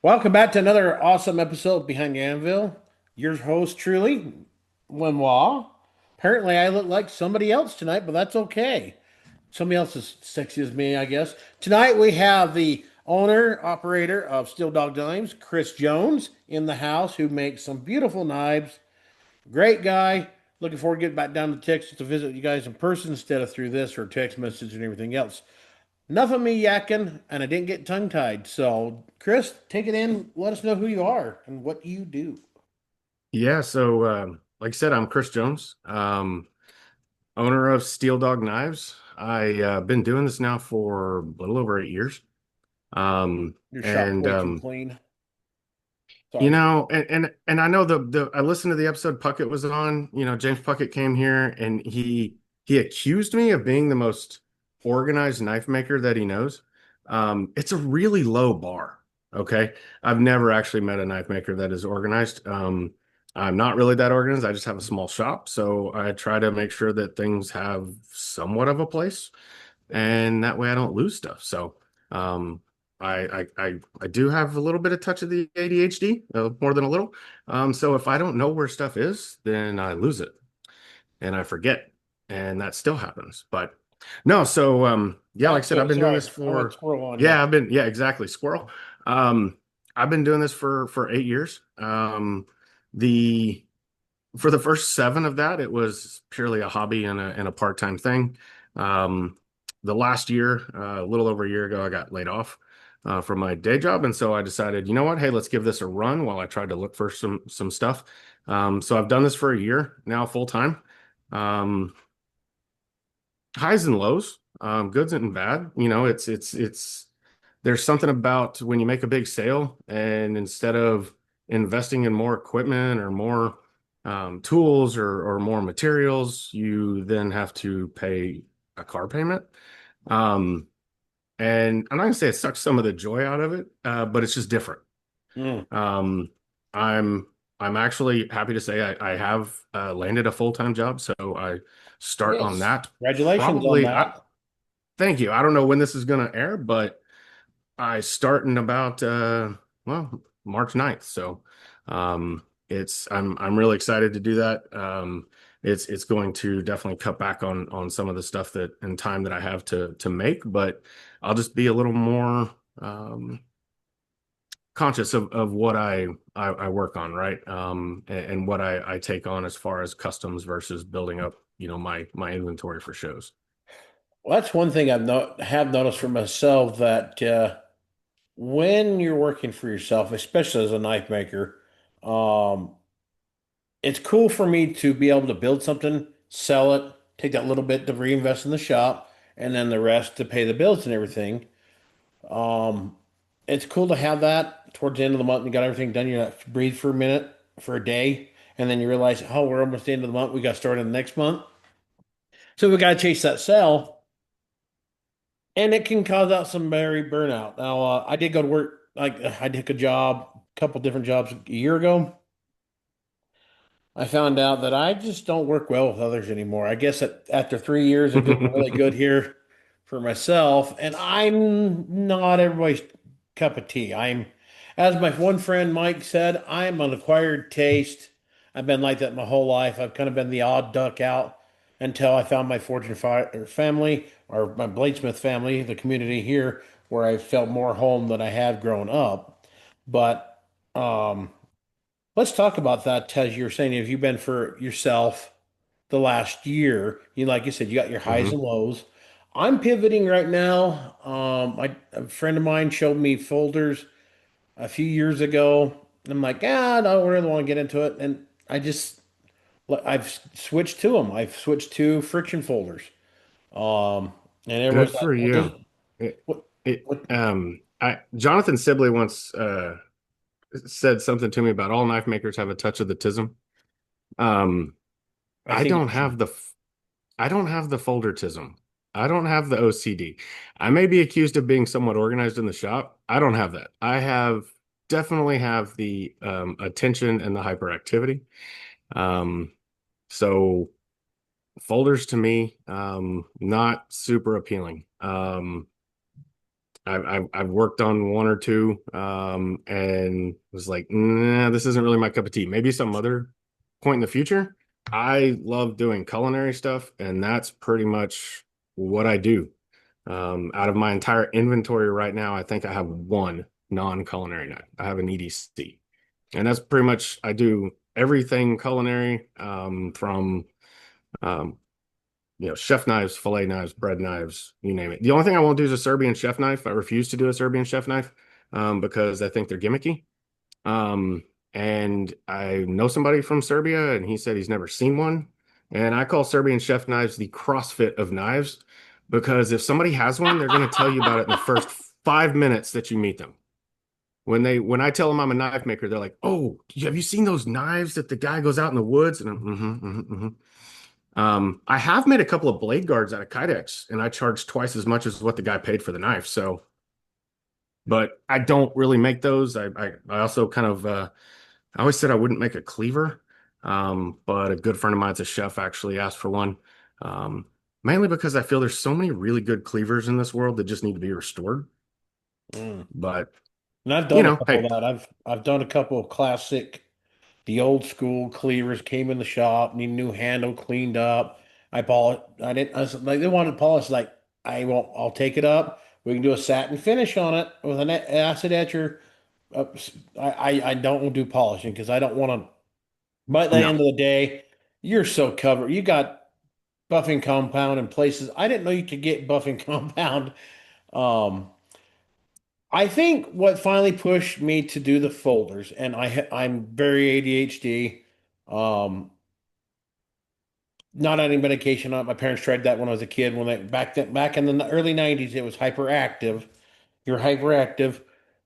Welcome back to another awesome episode of Behind The Anvil. Your host, truly, Lenoir. Apparently, I look like somebody else tonight, but that's okay. Somebody else as sexy as me, I guess. Tonight, we have the owner, operator of Steel Dog Knives, Chris Jones, in the house, who makes some beautiful knives. Great guy. Looking forward to getting back down to Texas to visit you guys in person instead of through this or text message and everything else. Enough of me yakking, and I didn't get tongue tied. So, Chris, take it in. Let us know who you are and what you do. Like I said, I'm Chris Jones, owner of Steel Dog Knives. I been doing this now for a little over 8 years. Your shop's And way too clean. you Sorry. know, and I know the I listened to the episode Puckett was on. James Puckett came here and he accused me of being the most organized knife maker that he knows. It's a really low bar. Okay. I've never actually met a knife maker that is organized. I'm not really that organized. I just have a small shop, so I try to make sure that things have somewhat of a place, and that way I don't lose stuff. Um, I do have a little bit of touch of the ADHD, more than a little. So if I don't know where stuff is, then I lose it and I forget, and that still happens. But no, yeah, like I That's said, I've good. been doing Sorry. this I went for squirrel on you. yeah, exactly, squirrel. Um, I've been doing this for 8 years. The For the first seven of that, it was purely a hobby and a part-time thing. Um, the last year, a little over a year ago, I got laid off from my day job, and so I decided, you know what? Hey, let's give this a run while I tried to look for some stuff. So I've done this for a year now, full time. Um, Highs and lows, goods and bad. It's there's something about when you make a big sale and instead of investing in more equipment or more tools or more materials, you then have to pay a car payment. Um, and I'm not gonna say it sucks some of the joy out of it, but it's just different. Mm. Um, I'm I'm actually happy to say I have landed a full-time job, so I start on Yes. that Congratulations on probably. that. Thank you. I don't know when this is going to air, but I start in about March 9th. So I'm really excited to do that. It's going to definitely cut back on some of the stuff that and time that I have to make, but I'll just be a little more conscious of what I work on, right? And what I take on as far as customs versus building up, my inventory for shows. Well, that's one thing have noticed for myself that when you're working for yourself, especially as a knife maker, um, it's cool for me to be able to build something, sell it, take that little bit to reinvest in the shop, and then the rest to pay the bills and everything. Um, it's cool to have that towards the end of the month. You got everything done. You have to breathe for a minute, for a day, and then you realize, oh, we're almost at the end of the month. We got to start in the next month. So we got to chase that sell, and it can cause out some very burnout. Now, I did go to work. Like I took a job, a couple different jobs a year ago. I found out that I just don't work well with others anymore. I guess that after 3 years of doing really good here for myself, and I'm not everybody's cup of tea. As my one friend Mike said, I'm an acquired taste. I've been like that my whole life. I've kind of been the odd duck out until I found my family or my bladesmith family, the community here, where I felt more home than I had grown up. But um, let's talk about that as you're saying, if you've been for yourself the last year, like you said, you got your highs hmm and lows. I'm pivoting right now. A friend of mine showed me folders a few years ago. I'm like, I don't really want to get into it. And I've switched to them. I've switched to friction folders. And Good everyone's like, for you. It, what, what? I Jonathan Sibley once said something to me about all knife makers have a touch of the tism. Um, I I think don't it's, have I don't have the foldertism. I don't have the OCD. I may be accused of being somewhat organized in the shop. I don't have that. I have definitely have the attention and the hyperactivity. Um, so folders to me, not super appealing. I've worked on one or two, and was like, nah, this isn't really my cup of tea. Maybe some other point in the future. I love doing culinary stuff, and that's pretty much what I do. Out of my entire inventory right now, I think I have one non-culinary knife. I have an EDC, and that's pretty much I do everything culinary, from um, chef knives, fillet knives, bread knives, you name it. The only thing I won't do is a Serbian chef knife. I refuse to do a Serbian chef knife, because I think they're gimmicky. Um, and I know somebody from Serbia, and he said he's never seen one. And I call Serbian chef knives the CrossFit of knives, because if somebody has one, they're going to tell you about it in the first 5 minutes that you meet them. When I tell them I'm a knife maker, they're like, "Oh, have you seen those knives that the guy goes out in the woods?" And I'm, I have made a couple of blade guards out of Kydex, and I charged twice as much as what the guy paid for the knife. So, but I don't really make those. I also kind of I always said I wouldn't make a cleaver, but a good friend of mine's a chef actually asked for one, um, mainly because I feel there's so many really good cleavers in this world that just need to be restored. Mm. But And I've done a couple hey, of that. I've done a couple of classic, the old school cleavers came in the shop, need a new handle cleaned up. I bought I didn't I was, like they wanted polish, like I won't I'll take it up. We can do a satin finish on it with an acid etcher. Uh, I don't do polishing because I don't want to. By the no, end of the day, you're so covered. You got buffing compound in places. I didn't know you could get buffing compound. Um, I think what finally pushed me to do the folders, and I'm very ADHD. Um, not on any medication. My parents tried that when I was a kid. When back in the early '90s, it was hyperactive. You're hyperactive.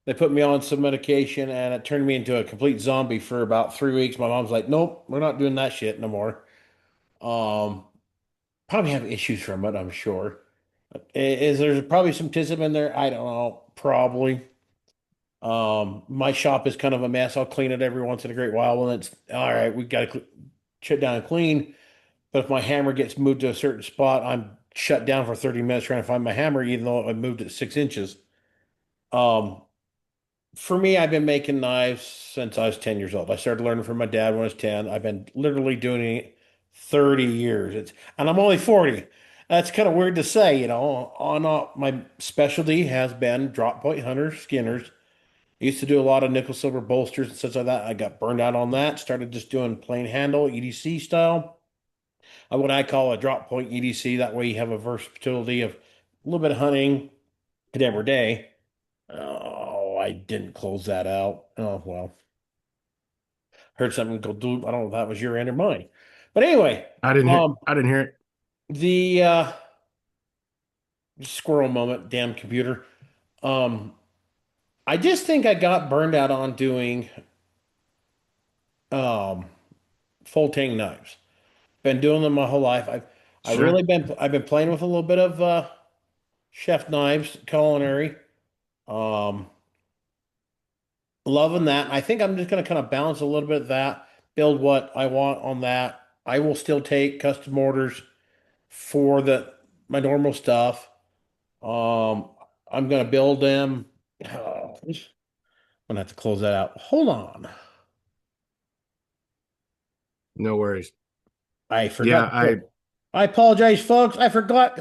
They put me on some medication, and it turned me into a complete zombie for about 3 weeks. My mom's like, "Nope, we're not doing that shit no more." Um, Probably have issues from it, I'm sure. Is there's probably some tism in there? I don't know. Probably. My shop is kind of a mess. I'll clean it every once in a great while when it's all right. We got to shut down and clean. But if my hammer gets moved to a certain spot, I'm shut down for 30 minutes trying to find my hammer, even though I moved it 6 inches. Um, for me, I've been making knives since I was 10 years old. I started learning from my dad when I was 10. I've been literally doing it 30 years. And I'm only 40. That's kind of weird to say, my specialty has been drop point hunters, skinners. I used to do a lot of nickel silver bolsters and such like that. I got burned out on that. Started just doing plain handle, EDC style. What I call a drop point EDC. That way you have a versatility of a little bit of hunting every day. Oh, I didn't close that out. Oh, well. Heard something go doop. I don't know if that was your end or mine. But anyway, um, I didn't hear it. the squirrel moment, damn computer. Um, I just think I got burned out on doing um full tang knives. Been doing them my whole life. Sure. I've been playing with a little bit of chef knives, culinary. Um, Loving that. I think I'm just going to kind of balance a little bit of that, build what I want on that. I will still take custom orders for the my normal stuff. Um, I'm going to build them. Oh, I'm gonna have to close that out. Hold on. No worries. I forgot Yeah, to I apologize, folks. I forgot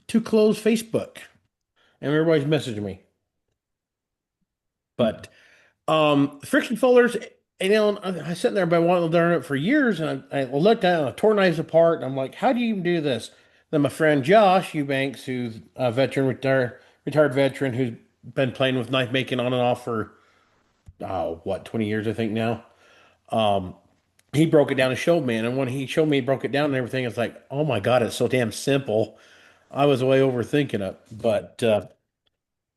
to close Facebook, and everybody's messaging me. But friction folders, I sitting there, been wanting to learn it for years, and I looked at it, and I tore knives apart, and I'm like, how do you even do this? Then my friend Josh Eubanks, who's a retired veteran who's been playing with knife making on and off for, 20 years, I think now. Um, he broke it down and showed me, and when he showed me, he broke it down and everything, it's like, oh my God, it's so damn simple. I was way overthinking it, but yeah,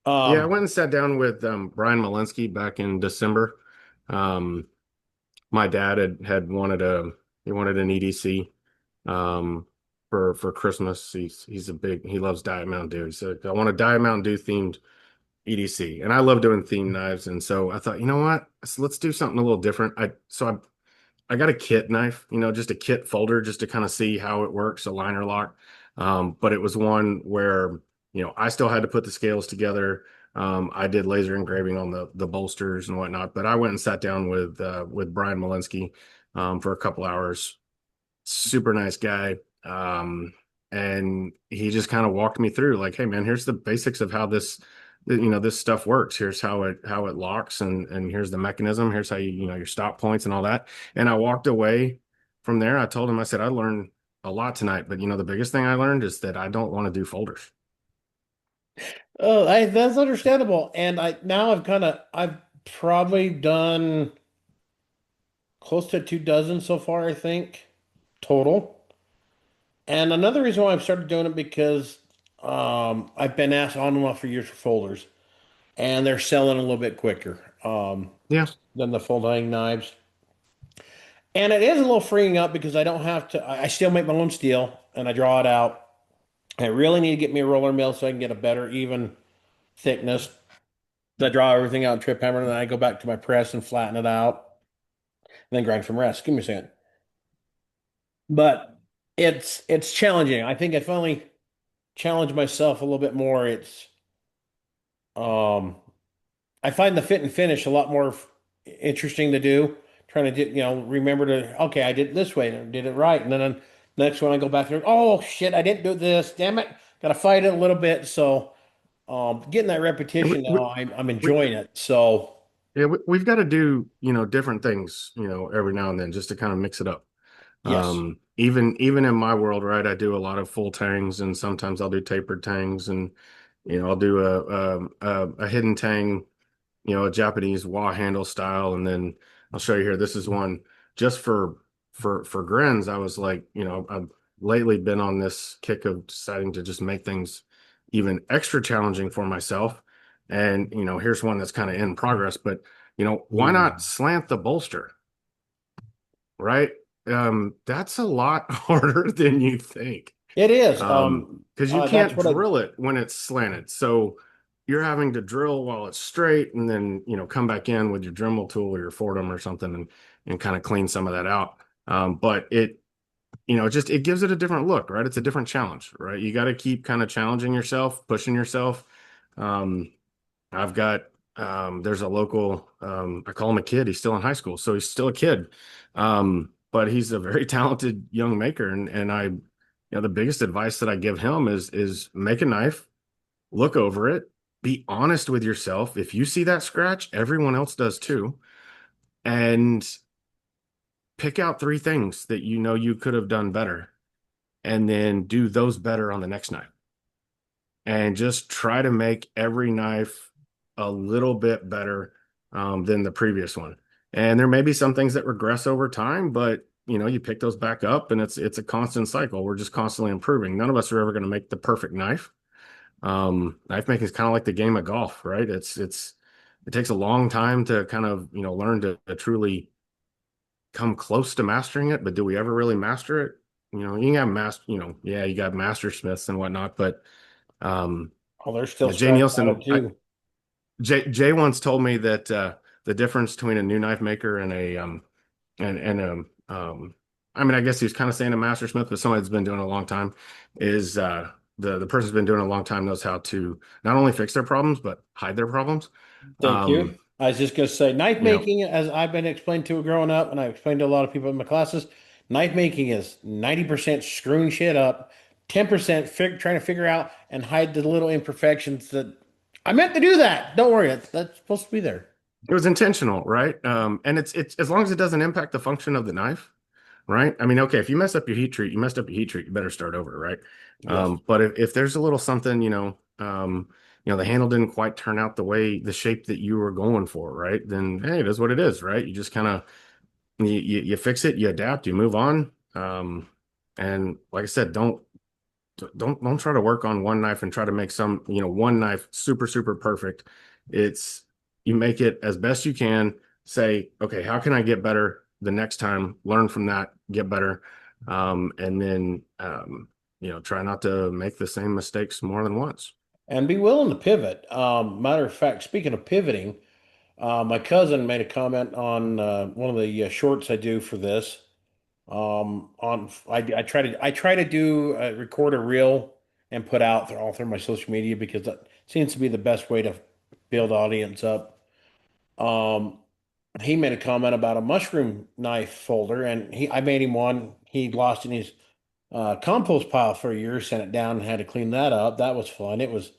I um, went and sat down with Brian Malinsky back in December. Um, my dad had wanted he wanted an EDC, for Christmas. He's a big he loves Diet Mountain Dew. He said, I want a Diet Mountain Dew themed EDC. And I love doing themed knives. And so I thought, you know what? Let's do something a little different. I got a kit knife, just a kit folder just to kind of see how it works, a liner lock. But it was one where, I still had to put the scales together. I did laser engraving on the bolsters and whatnot, but I went and sat down with Brian Malinsky for a couple hours. Super nice guy. And he just kind of walked me through like, hey man, here's the basics of how this stuff works. Here's how it locks, and here's the mechanism. Here's how your stop points and all that. And I walked away from there. I told him, I said, I learned a lot tonight, but the biggest thing I learned is that I don't want to do folders. Oh, that's understandable. And I've probably done close to 2 dozen so far, I think, total. And another reason why I've started doing it because I've been asked on and off for years for folders, and they're selling a little bit quicker Yeah. than the folding knives. And it is a little freeing up because I don't have to, I still make my own steel and I draw it out. I really need to get me a roller mill so I can get a better, even thickness. I draw everything out in trip hammer and then I go back to my press and flatten it out and then grind from rest. Give me a second. But it's challenging. I think I finally challenged myself a little bit more. Um I find the fit and finish a lot more interesting to do. Trying to do, remember to, okay, I did it this way and I did it right. And then the next one I go back there, oh shit, I didn't do this. Damn it. Got to fight it a little bit. So, getting that And repetition now, I'm we, enjoying it. So, yeah, we've got to do, different things, every now and then just to kind of mix it up. yes. Even in my world, right, I do a lot of full tangs, and sometimes I'll do tapered tangs, and I'll do a hidden tang, a Japanese wah handle style, and then I'll show you here. This is one just for grins. I was like, I've lately been on this kick of deciding to just make things even extra challenging for myself. And here's one that's kind of in progress, but why Ooh. not slant the bolster, right? That's a lot harder than you think. It is. Because you That's can't what I, drill it when it's slanted. So you're having to drill while it's straight and then, come back in with your Dremel tool or your Fordham or something and kind of clean some of that out. But it gives it a different look, right? It's a different challenge, right? You got to keep kind of challenging yourself, pushing yourself. Um, I've got there's a local I call him a kid. He's still in high school, so he's still a kid. But he's a very talented young maker, and the biggest advice that I give him is make a knife, look over it, be honest with yourself. If you see that scratch, everyone else does too, and pick out three things that you know you could have done better, and then do those better on the next knife. And just try to make every knife a little bit better than the previous one. And there may be some things that regress over time, but you pick those back up, and it's a constant cycle. We're just constantly improving. None of us are ever going to make the perfect knife. Knife making is kind of like the game of golf, right? It takes a long time to kind of learn to truly come close to mastering it, but do we ever really master it? You can have yeah, you got master smiths and whatnot, but um, oh, there's still Jay scratch on Nielsen, it too. Jay once told me that the difference between a new knife maker and a and I mean, I guess he was kind of saying a mastersmith, but somebody that's been doing it a long time is the person's been doing it a long time knows how to not only fix their problems but hide their problems. Thank you. Um, I was just going to say, knife you know, making, as I've been explained to growing up, and I've explained to a lot of people in my classes, knife making is 90% screwing shit up, 10% trying to figure out and hide the little imperfections that I meant to do that. Don't worry, that's supposed to be there. it was intentional, right? And it's as long as it doesn't impact the function of the knife, right? I mean, okay, if you mess up your heat treat, you messed up your heat treat, you better start over, right? Yes. But if there's a little something, the handle didn't quite turn out the shape that you were going for, right? Then hey, it is what it is, right? You just kind of you fix it, you adapt, you move on. And like I said, don't try to work on one knife and try to make one knife super, super perfect. It's you make it as best you can, say, okay, how can I get better the next time? Learn from that, get better. And then try not to make the same mistakes more than once. And be willing to pivot. Matter of fact, speaking of pivoting, my cousin made a comment on one of the shorts I do for this. I try to do record a reel and put out all through my social media because that seems to be the best way to build audience up. Um, he made a comment about a mushroom knife folder, and I made him one. He lost in his compost pile for a year, sent it down, and had to clean that up. That was fun. It was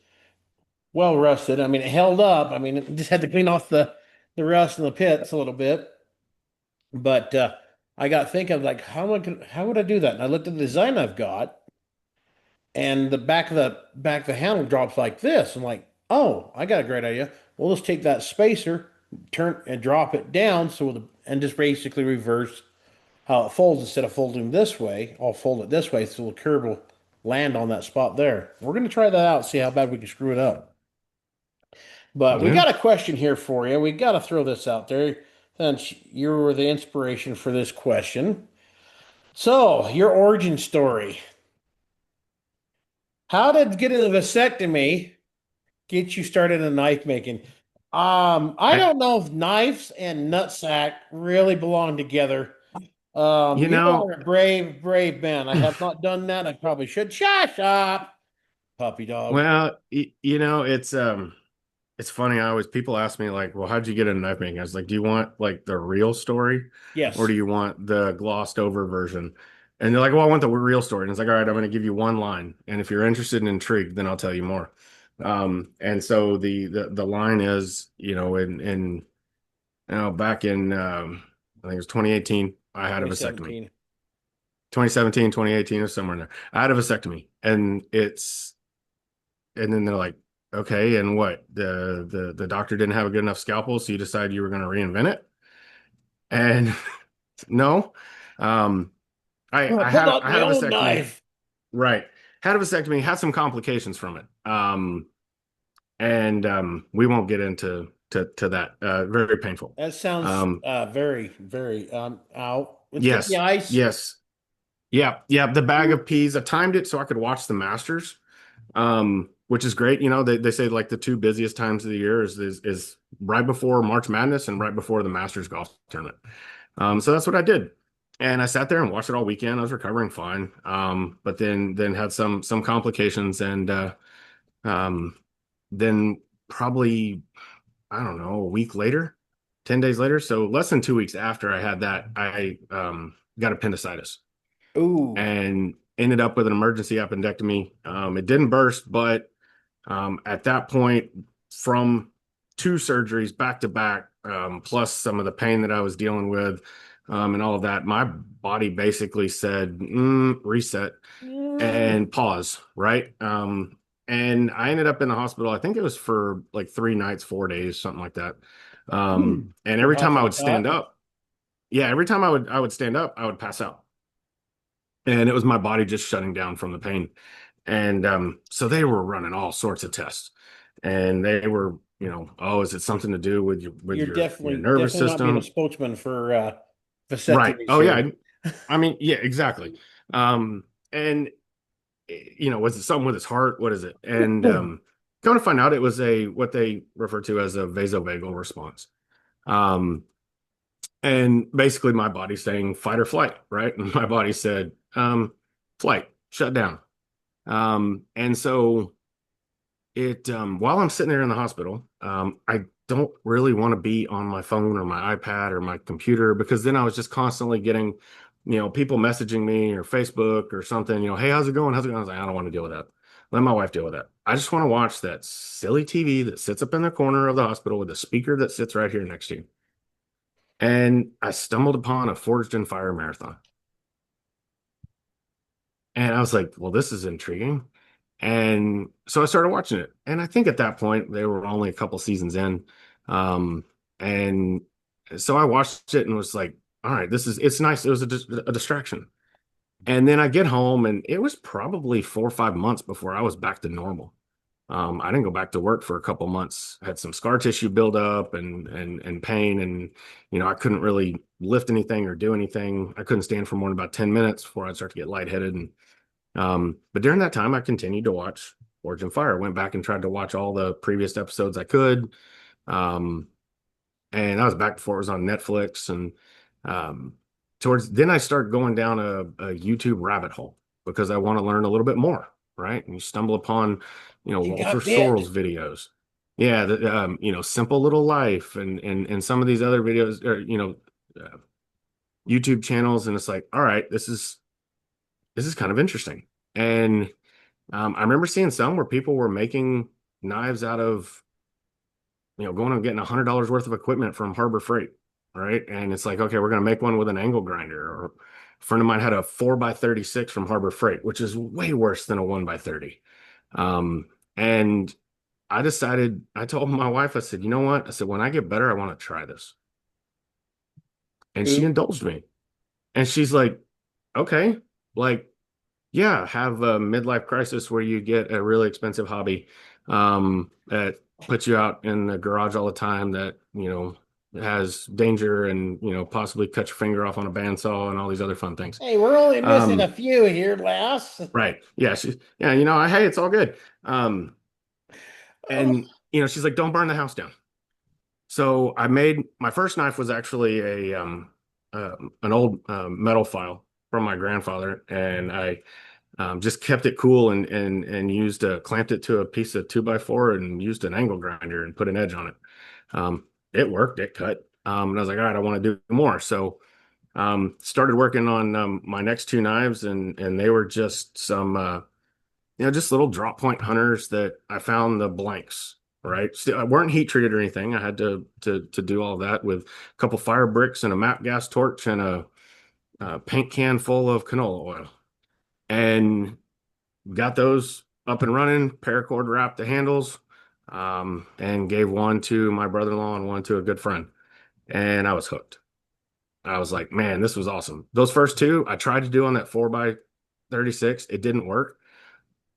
well rusted. I mean, it held up. I mean, it just had to clean off the rust and the pits a little bit. But I got thinking, like, how would I do that? And I looked at the design I've got, and the back of the handle drops like this. I'm like, oh, I got a great idea. We'll just take that spacer, turn and drop it down, and just basically reverse how it folds. Instead of folding this way, I'll fold it this way, so the curve will land on that spot there. We're gonna try that out, see how bad we can screw it up. But we Yeah. got a question here for you. We got to throw this out there since you were the inspiration for this question. So, your origin story. How did getting a vasectomy get you started in knife making? I I, don't know if knives and nutsack really belong together. you You are know, a brave, brave man. I have not done that. I probably should. Shush up, puppy dog. well, it's funny. I always people ask me like, "Well, how'd you get into knife making?" I was like, "Do you want like the real story, or Yes. do you want the glossed over version?" And they're like, "Well, I want the real story." And it's like, "All right, I'm going to give you one line, and if you're interested and intrigued, then I'll tell you more." And so the line is, back in I think it was 2018, I had a vasectomy. 2017. 2017, 2018, or somewhere in there. I had a vasectomy, and then they're like, okay, and what? The doctor didn't have a good enough scalpel, so you decided you were going to reinvent it? And no, um, I I I pulled had out I my had a own vasectomy, knife. right? Had a vasectomy, had some complications from it, and we won't get into to that. Very painful. That sounds Um, very, very out. Let's get the yes, ice. yes, yeah, yeah. The bag of peas. I timed it so I could watch the Masters, which is great. They say like the two busiest times of the year is right before March Madness and right before the Masters golf tournament. So that's what I did. And I sat there and watched it all weekend. I was recovering fine. But then had some complications and um then probably, I don't know, a week later, 10 days later, so less than 2 weeks after I had that, I got appendicitis Ooh. and ended up with an emergency appendectomy. It didn't burst, but at that point, from two surgeries back to back, plus some of the pain that I was dealing with, and all of that, my body basically said, reset Mm. and pause, right? And I ended up in the hospital. I think it was for like 3 nights, 4 days, something like that. And For every hot time I from would the stand top. up, yeah, every time I would stand up, I would pass out. And it was my body just shutting down from the pain. And so they were running all sorts of tests. And they were, oh, is it something to do with You're your definitely nervous definitely not being a system? spokesman for Right. vasectomies Oh yeah. here. I mean, yeah, exactly. And was it something with his heart? What is it? And come to find out, it was a what they refer to as a vasovagal response. Um, and basically my body saying fight or flight, right? And my body said, flight, shut down. And so while I'm sitting there in the hospital, I don't really want to be on my phone or my iPad or my computer because then I was just constantly getting, people messaging me or Facebook or something, hey, how's it going? How's it going? I was like, I don't want to deal with that. Let my wife deal with that. I just want to watch that silly TV that sits up in the corner of the hospital with a speaker that sits right here next to you. And I stumbled upon a Forged in Fire marathon. And I was like, well, this is intriguing. And so I started watching it. And I think at that point, they were only a couple seasons in. And so I watched it and was like, all right, it's nice. It was a distraction. And then I get home and it was probably 4 or 5 months before I was back to normal. I didn't go back to work for a couple months. I had some scar tissue buildup and pain, and I couldn't really lift anything or do anything. I couldn't stand for more than about 10 minutes before I'd start to get lightheaded. And but during that time, I continued to watch Origin Fire. Went back and tried to watch all the previous episodes I could. Um, and I was back before it was on Netflix. And um, towards then, I start going down a YouTube rabbit hole because I want to learn a little bit more. Right, and you stumble upon, You Walter got bit. Sorrell's videos. Yeah, Simple Little Life and some of these other videos or YouTube channels, and it's like, all right, this is kind of interesting. And I remember seeing some where people were making knives out of, going and getting $100 worth of equipment from Harbor Freight, right? And it's like, okay, we're going to make one with an angle grinder. Or a friend of mine had a 4x36 from Harbor Freight, which is way worse than a 1x30. And I told my wife, I said, you know what? I said, when I get better, I want to try this. And she Ooh. indulged me. And she's like, okay, like, yeah, have a midlife crisis where you get a really expensive hobby that puts you out in the garage all the time that, has danger and, possibly cut your finger off on a bandsaw and all these other fun things. Hey, we're only missing a Um, few here, lass. right. Yeah. Yeah, hey, it's all good. Oh. And, she's like, don't burn the house down. So I made my first knife was actually an old metal file from my grandfather, and I just kept it cool and used clamped it to a piece of 2x4 and used an angle grinder and put an edge on it. It worked, it cut, and I was like, all right, I want to do more. So started working on my next two knives, and they were just some just little drop point hunters that I found the blanks. Right, still, I weren't heat treated or anything. I had to do all that with a couple fire bricks and a MAP gas torch and a paint can full of canola oil, and got those up and running. Paracord wrapped the handles, and gave one to my brother-in-law and one to a good friend, and I was hooked. I was like, man, this was awesome. Those first two I tried to do on that 4x36. It didn't work.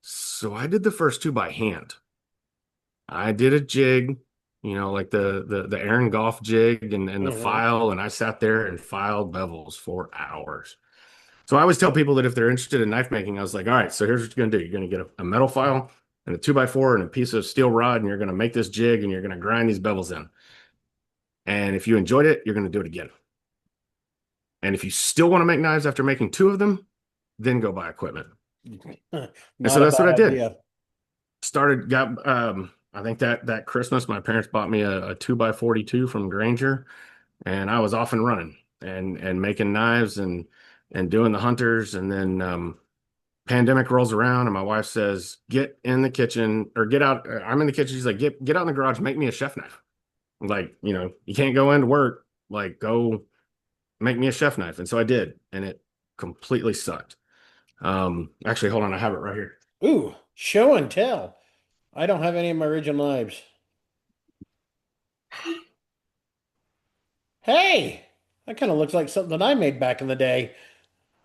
So I did the first two by hand. I did a jig, like the Aaron Goff jig and the Hmm. file, and I sat there and filed bevels for hours. So I always tell people that if they're interested in knife making, I was like, all right, so here's what you're gonna do. You're gonna get a metal file and a 2x4 and a piece of steel rod, and you're gonna make this jig and you're gonna grind these bevels in. And if you enjoyed it, you're gonna do it again. And if you still want to make knives after making two of them, then go buy equipment. And so Not a that's what bad I did. idea. Got I think that Christmas my parents bought me a 2x42 from Granger, and I was off and running and making knives and doing the hunters. And then pandemic rolls around and my wife says, get in the kitchen or get out. I'm in the kitchen. She's like, get out in the garage, make me a chef knife. I'm like, you can't go into work, like go make me a chef knife. And so I did, and it completely sucked. Actually, hold on, I have it right here. Ooh, show and tell. I don't have any of my original knives. Hey, that kind of looks like something I made back in the day.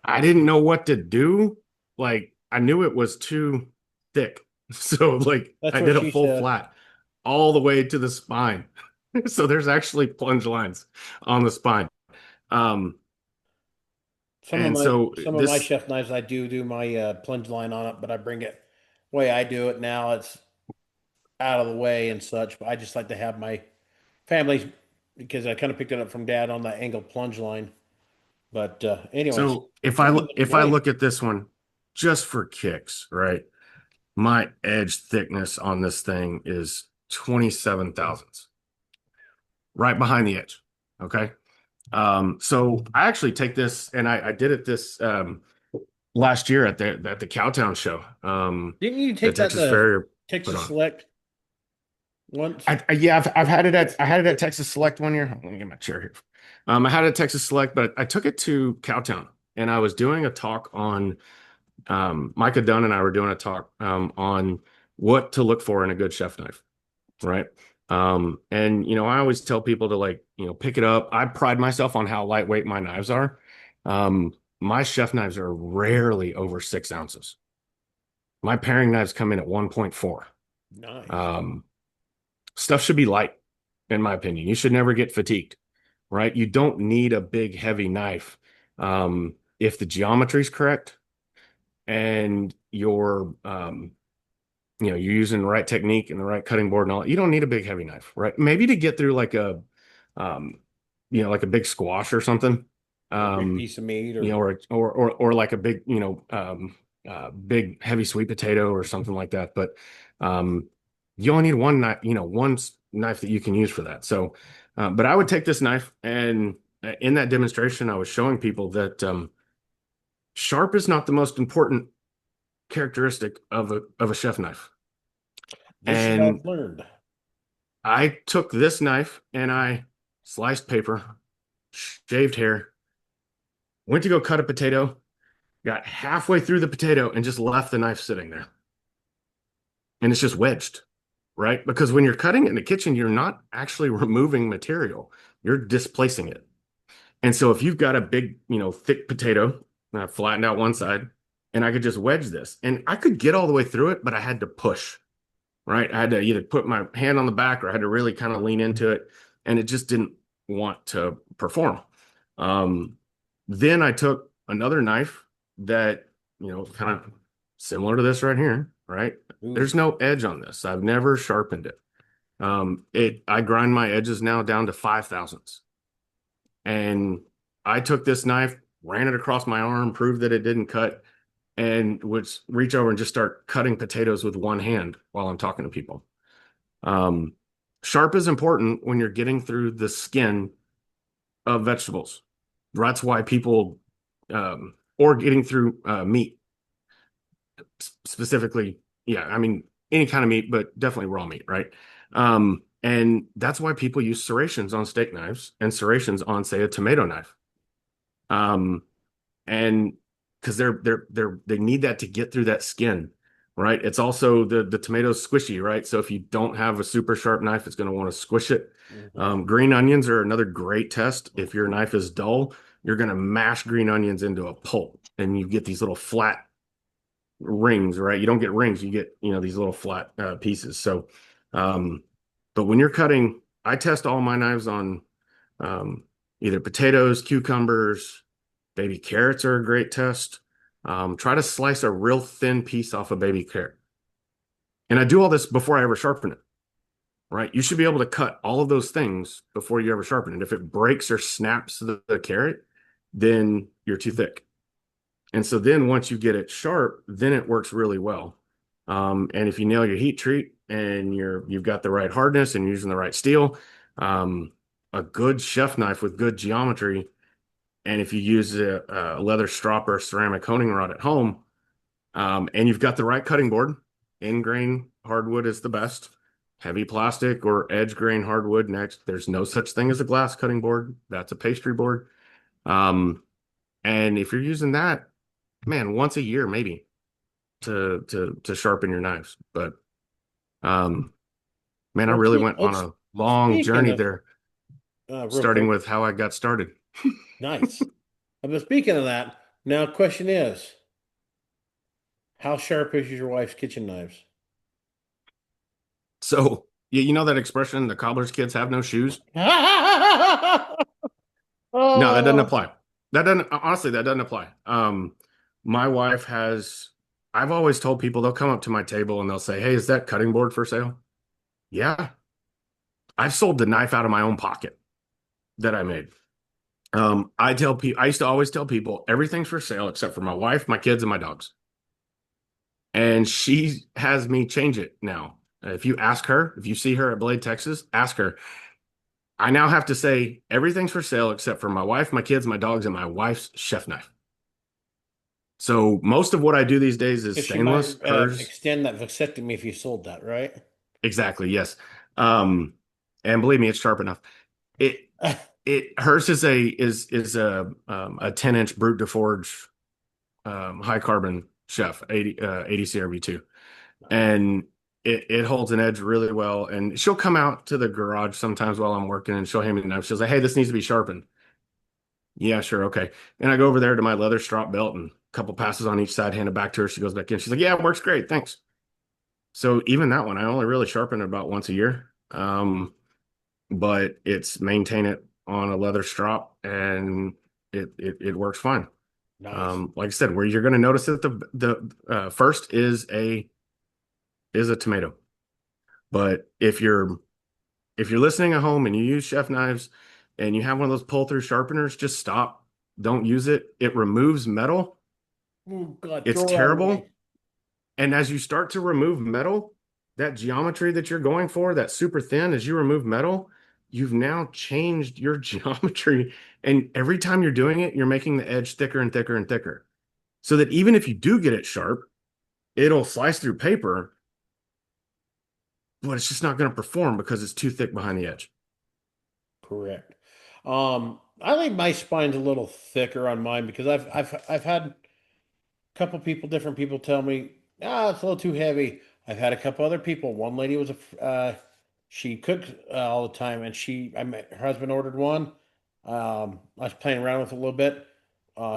I didn't know what to do. Like I knew it was too thick. So like That's I what did a she full said. flat all the way to the spine. So there's actually plunge lines on the spine. Um, and so Some of my this chef knives I do my plunge line on it, but I bring it way I do it now. It's out of the way and such. But I just like to have my family because I kind of picked it up from dad on that angle plunge line. But anyways, so if I something looks if I great. look at this one just for kicks, right? My edge thickness on this thing is 27 thousandths, right behind the edge. Okay. So I actually take this, and I did it this last year at the Cowtown show Didn't you that take that Texas to Farrier put Texas on. Select once? Yeah, I've had it at Texas Select one year. Let me get my chair here. I had it at Texas Select, but I took it to Cowtown, and I was doing a talk on Micah Dunn and I were doing a talk on what to look for in a good chef knife, right? And I always tell people to like, pick it up. I pride myself on how lightweight my knives are. My chef knives are rarely over 6 ounces. My paring knives come in at 1.4. Nice. Um, Stuff should be light, in my opinion. You should never get fatigued, right? You don't need a big, heavy knife. If the geometry is correct and you're using the right technique and the right cutting board and all, you don't need a big, heavy knife, right? Maybe to get through like um, like a big squash or something, Or a big um, piece of meat or or like a big, big heavy sweet potato or something like that. But um, You only need one knife, knife that you can use for that. So, but I would take this knife, and in that demonstration, I was showing people that sharp is not the most important characteristic of a chef knife. This And I've learned. I took this knife and I sliced paper, shaved hair, went to go cut a potato, got halfway through the potato, and just left the knife sitting there. And it's just wedged, right? Because when you're cutting in the kitchen, you're not actually removing material, you're displacing it. And so if you've got a big, thick potato, flattened out one side, and I could just wedge this, and I could get all the way through it, but I had to push, right? I had to either put my hand on the back or I had to really kind of lean into it, and it just didn't want to perform. Um, then I took another knife that, kind of similar to this right here, right? Ooh. There's no edge on this. I've never sharpened it. I grind my edges now down to 5 thousandths. And I took this knife, ran it across my arm, proved that it didn't cut, and would reach over and just start cutting potatoes with one hand while I'm talking to people. Um, Sharp is important when you're getting through the skin of vegetables. That's why people, or getting through meat specifically. Yeah, I mean, any kind of meat, but definitely raw meat, right? And that's why people use serrations on steak knives and serrations on, say, a tomato knife. Um, and because they need that to get through that skin, right? It's also the tomato's squishy, right? So if you don't have a super sharp knife, it's going to want to squish it. Mhm. Green onions are another great test. If your knife is dull, you're going to mash green onions into a pulp, and you get these little flat rings, right? You don't get rings, you get, these little flat pieces. So, um, but when you're cutting, I test all my knives on either potatoes, cucumbers, baby carrots are a great test. Try to slice a real thin piece off a baby carrot. And I do all this before I ever sharpen it, right? You should be able to cut all of those things before you ever sharpen it. If it breaks or snaps the carrot, then you're too thick. And so then once you get it sharp, then it works really well. And if you nail your heat treat and you've got the right hardness and you're using the right steel, um, a good chef knife with good geometry, and if you use a leather strop or a ceramic honing rod at home, and you've got the right cutting board, in-grain hardwood is the best. Heavy plastic or edge grain hardwood next. There's no such thing as a glass cutting board. That's a pastry board. Um, and if you're using that, man, once a year maybe to sharpen your knives. But um, man, I Well, really went on a long speaking journey of, there, real starting quick, with how I got started. nice. But speaking of that, now question is, how sharp is your wife's kitchen knives? So you know that expression, the cobbler's kids have no shoes? No, that doesn't Oh, apply. That doesn't honestly, that doesn't apply. My wife has, I've always told people they'll come up to my table and they'll say, "Hey, is that cutting board for sale?" Yeah. I've sold the knife out of my own pocket that I made. I tell people, I used to always tell people everything's for sale except for my wife, my kids, and my dogs. And she has me change it now. If you ask her, if you see her at Blade, Texas, ask her. I now have to say everything's for sale except for my wife, my kids, my dogs, and my wife's chef knife. So most of what I do these days is because she might stainless. Hers, extend that vasectomy if you sold that, right? exactly, yes. Um, and believe me, it's sharp enough. It hers is a 10-inch brute de forge high carbon chef 80 CRV2, Nice. and it holds an edge really well. And she'll come out to the garage sometimes while I'm working, and she'll hand me the knife. She'll say, "Hey, this needs to be sharpened." Yeah, sure, okay. And I go over there to my leather strap belt and a couple passes on each side, hand it back to her. She goes back in. She's like, "Yeah, it works great, thanks." So even that one, I only really sharpen it about once a year. But it's maintain it on a leather strap, and it works fine. Nice. Like I said, where you're going to notice it the first is a tomato. But if you're listening at home and you use chef knives and you have one of those pull through sharpeners, just stop. Don't use it. It removes metal. Oh God, It's throw that away. terrible. And as you start to remove metal, that geometry that you're going for, that super thin, as you remove metal, you've now changed your geometry. And every time you're doing it, you're making the edge thicker and thicker and thicker. So that even if you do get it sharp, it'll slice through paper, but it's just not going to perform because it's too thick behind the edge. Correct. I think my spine's a little thicker on mine because I've had couple people, different people tell me, ah, it's a little too heavy. I've had a couple other people. One lady was she cooked all the time, and I met her husband ordered one. I was playing around with it a little bit.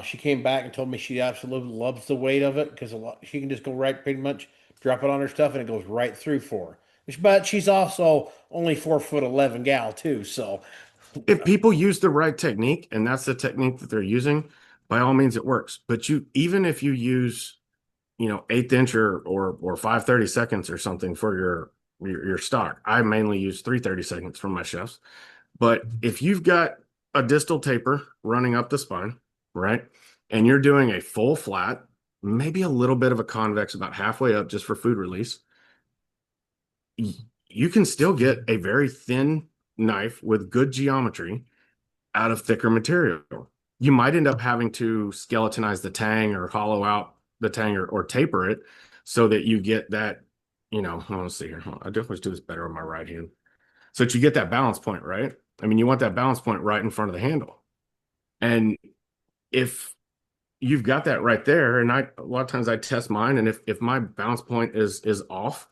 She came back and told me she absolutely loves the weight of it because she can just go right, pretty much drop it on her stuff, and it goes right through for her. But she's also only 4'11" gal too, so If people use the right technique, and that's the technique that they're using, by all means it works. But you, even if you use, eighth inch or 5/32 or something for your stock. I mainly use 3/32 for my chefs. But if you've got a distal taper running up the spine, right, and you're doing a full flat, maybe a little bit of a convex about halfway up just for food release, you can still get a very thin knife with good geometry out of thicker material. You might end up having to skeletonize the tang or hollow out the tang or taper it so that you get that, let's see here. I definitely do this better on my right hand. So that you get that balance point, right? I mean, you want that balance point right in front of the handle. And if you've got that right there, and a lot of times I test mine, and if my balance point is off,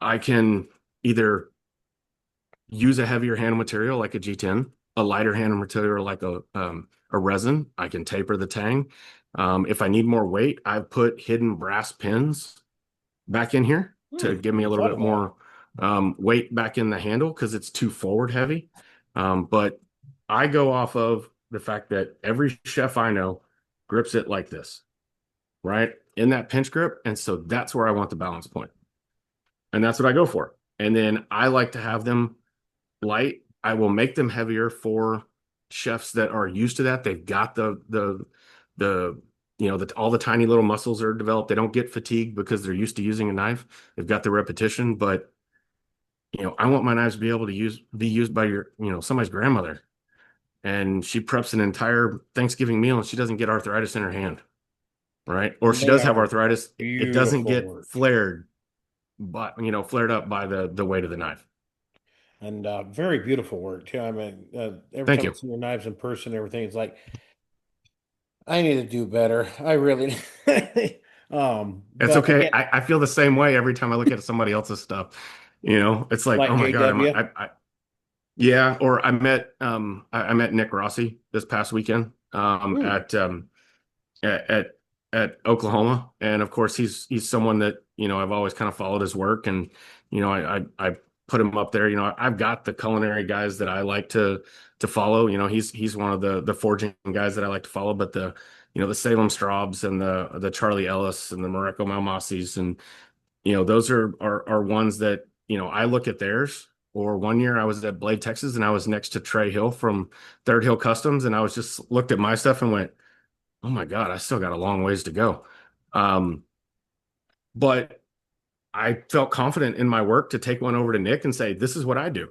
I can either use a heavier handle material like a G10, a lighter handle material like a resin. I can taper the tang. If I need more weight, I've put hidden brass pins back in here to give me a never little thought bit of that. more weight back in the handle because it's too forward heavy. But I go off of the fact that every chef I know grips it like this, right? In that pinch grip. And so that's where I want the balance point. And that's what I go for. And then I like to have them light. I will make them heavier for chefs that are used to that. They've got the all the tiny little muscles are developed. They don't get fatigued because they're used to using a knife. They've got the repetition, but I want my knives to be able to be used by somebody's grandmother, and she preps an entire Thanksgiving meal and she doesn't get arthritis in her hand, right? Or And she they does have are arthritis. It doesn't beautiful get work. flared, but flared up by the weight of the knife. And very beautiful work too. I mean, every Thank time I you. see your knives in person, everything it's like I need to do better. I really, It's but okay. again, I feel the same way every time I look at somebody else's stuff. It's like, like oh my God, JW. yeah. Or I met Nick Rossi this past weekend Hmm. at at at Oklahoma, and of course he's someone that I've always kind of followed his work, and I put him up there. I've got the culinary guys that I like to follow. He's one of the forging guys that I like to follow, but the Salem Straubs and the Charlie Ellis and the Mareko Malmasis, and those are ones that I look at theirs. Or one year I was at Blade, Texas, and I was next to Trey Hill from Third Hill Customs, and I was just looked at my stuff and went, oh my God, I still got a long ways to go. Um, but I felt confident in my work to take one over to Nick and say, this is what I do.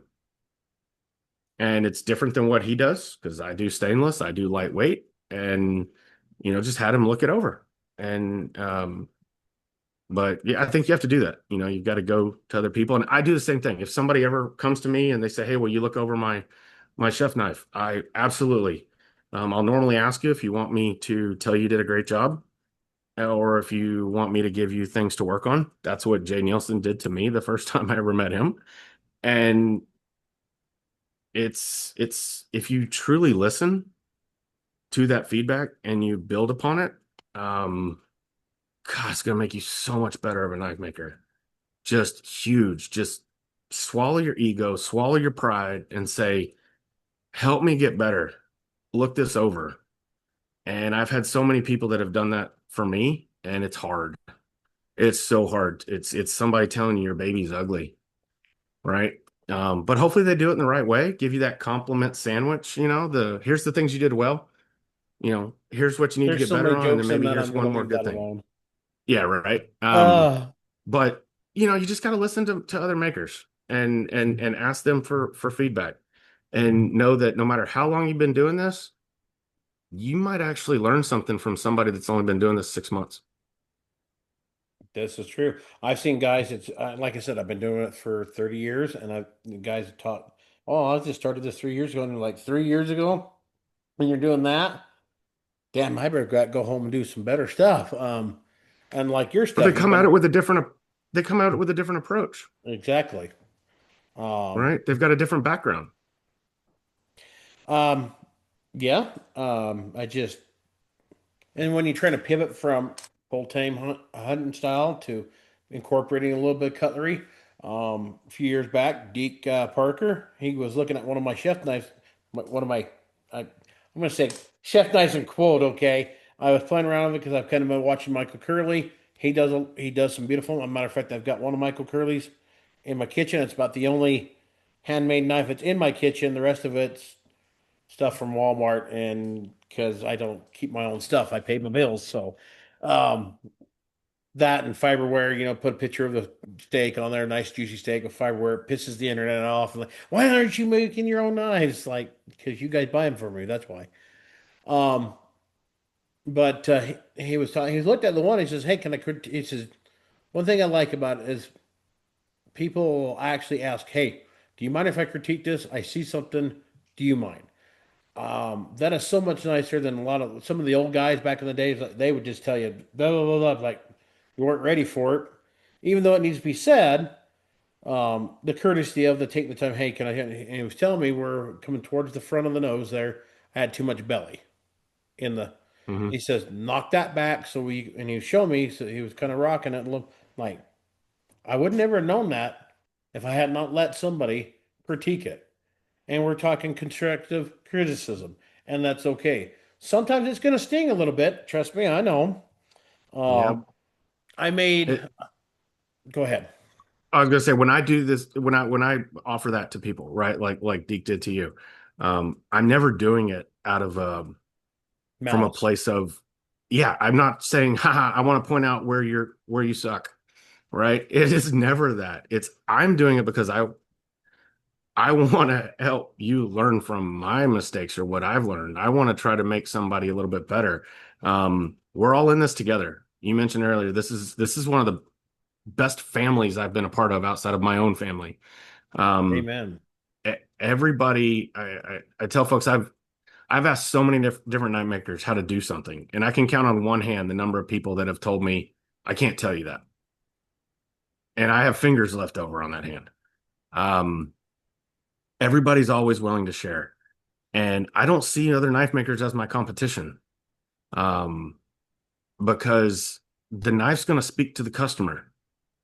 And it's different than what he does because I do stainless, I do lightweight, and just had him look it over. And but yeah, I think you have to do that. You've got to go to other people. And I do the same thing. If somebody ever comes to me and they say, hey, will you look over my chef knife? I absolutely. I'll normally ask you if you want me to tell you did a great job, or if you want me to give you things to work on. That's what Jay Nielsen did to me the first time I ever met him. And it's if you truly listen to that feedback and you build upon it, God, it's gonna make you so much better of a knife maker. Just huge. Just swallow your ego, swallow your pride, and say, help me get better. Look this over. And I've had so many people that have done that for me, and it's hard. It's so hard. It's somebody telling you your baby's ugly, right? But hopefully they do it in the right way. Give you that compliment sandwich. Here's the things you did well. Here's what you need to There's get so better many on, and then jokes in maybe that. here's I'm one gonna more leave good that thing. alone. Yeah, right. Uh, But you just got to listen to other makers and ask them for feedback and know that no matter how long you've been doing this, you might actually learn something from somebody that's only been doing this 6 months. This is true. I've seen guys. It's like I said, I've been doing it for 30 years, and I've guys have taught. Oh, I just started this 3 years ago, and they're like 3 years ago, when you're doing that, damn, I better go home and do some better stuff. And like your But they stuff, you've come at it been with a different approach, exactly. Um, right? They've got a different background. um, yeah. I just And when you're trying to pivot from full-time hunting style to incorporating a little bit of cutlery, a few years back, Deke Parker, he was looking at one of my chef knives, one of my, I'm going to say chef knives in quote, okay. I was playing around with it because I've kind of been watching Michael Curley. He does some beautiful. As a matter of fact, I've got one of Michael Curley's in my kitchen. It's about the only handmade knife that's in my kitchen. The rest of it's stuff from Walmart, and because I don't keep my own stuff, I pay my bills. So um, that and fiberware, put a picture of the steak on there, nice juicy steak with fiberware. It pisses the internet off. Like, why aren't you making your own knives? Like, because you guys buy them for me. That's why. Um, but he was talking. He looked at the one. He says, "Hey, can I?" He says, "One thing I like about it is people actually ask, hey, do you mind if I critique this? I see something. Do you mind?" That is so much nicer than a lot of some of the old guys back in the days. They would just tell you blah blah blah, blah like you weren't ready for it, even though it needs to be said. The courtesy of the take the time. Hey, can I? And he was telling me we're coming towards the front of the nose there. I had too much belly in the. Hmm. He says knock that back. And he showed me. So he was kind of rocking it. Look like I would never have known that if I had not let somebody critique it. And we're talking constructive criticism, and that's okay. Sometimes it's going to sting a little bit. Trust me, I know. Yeah. Um, I made. It, Go ahead. I was gonna say when I do this, when I offer that to people, right? Like Deke did to you, I'm never doing it out of from a Malice. place of, yeah, I'm not saying, haha, I want to point out where you suck, right? It is never that. It's I'm doing it because I want to help you learn from my mistakes or what I've learned. I want to try to make somebody a little bit better. We're all in this together. You mentioned earlier, this is one of the best families I've been a part of outside of my own family. Um, Amen. Everybody, I tell folks I've asked so many different night makers how to do something, and I can count on one hand the number of people that have told me I can't tell you that, and I have fingers left over on that hand. Um, Everybody's always willing to share, and I don't see other knife makers as my competition, um, because the knife's going to speak to the customer.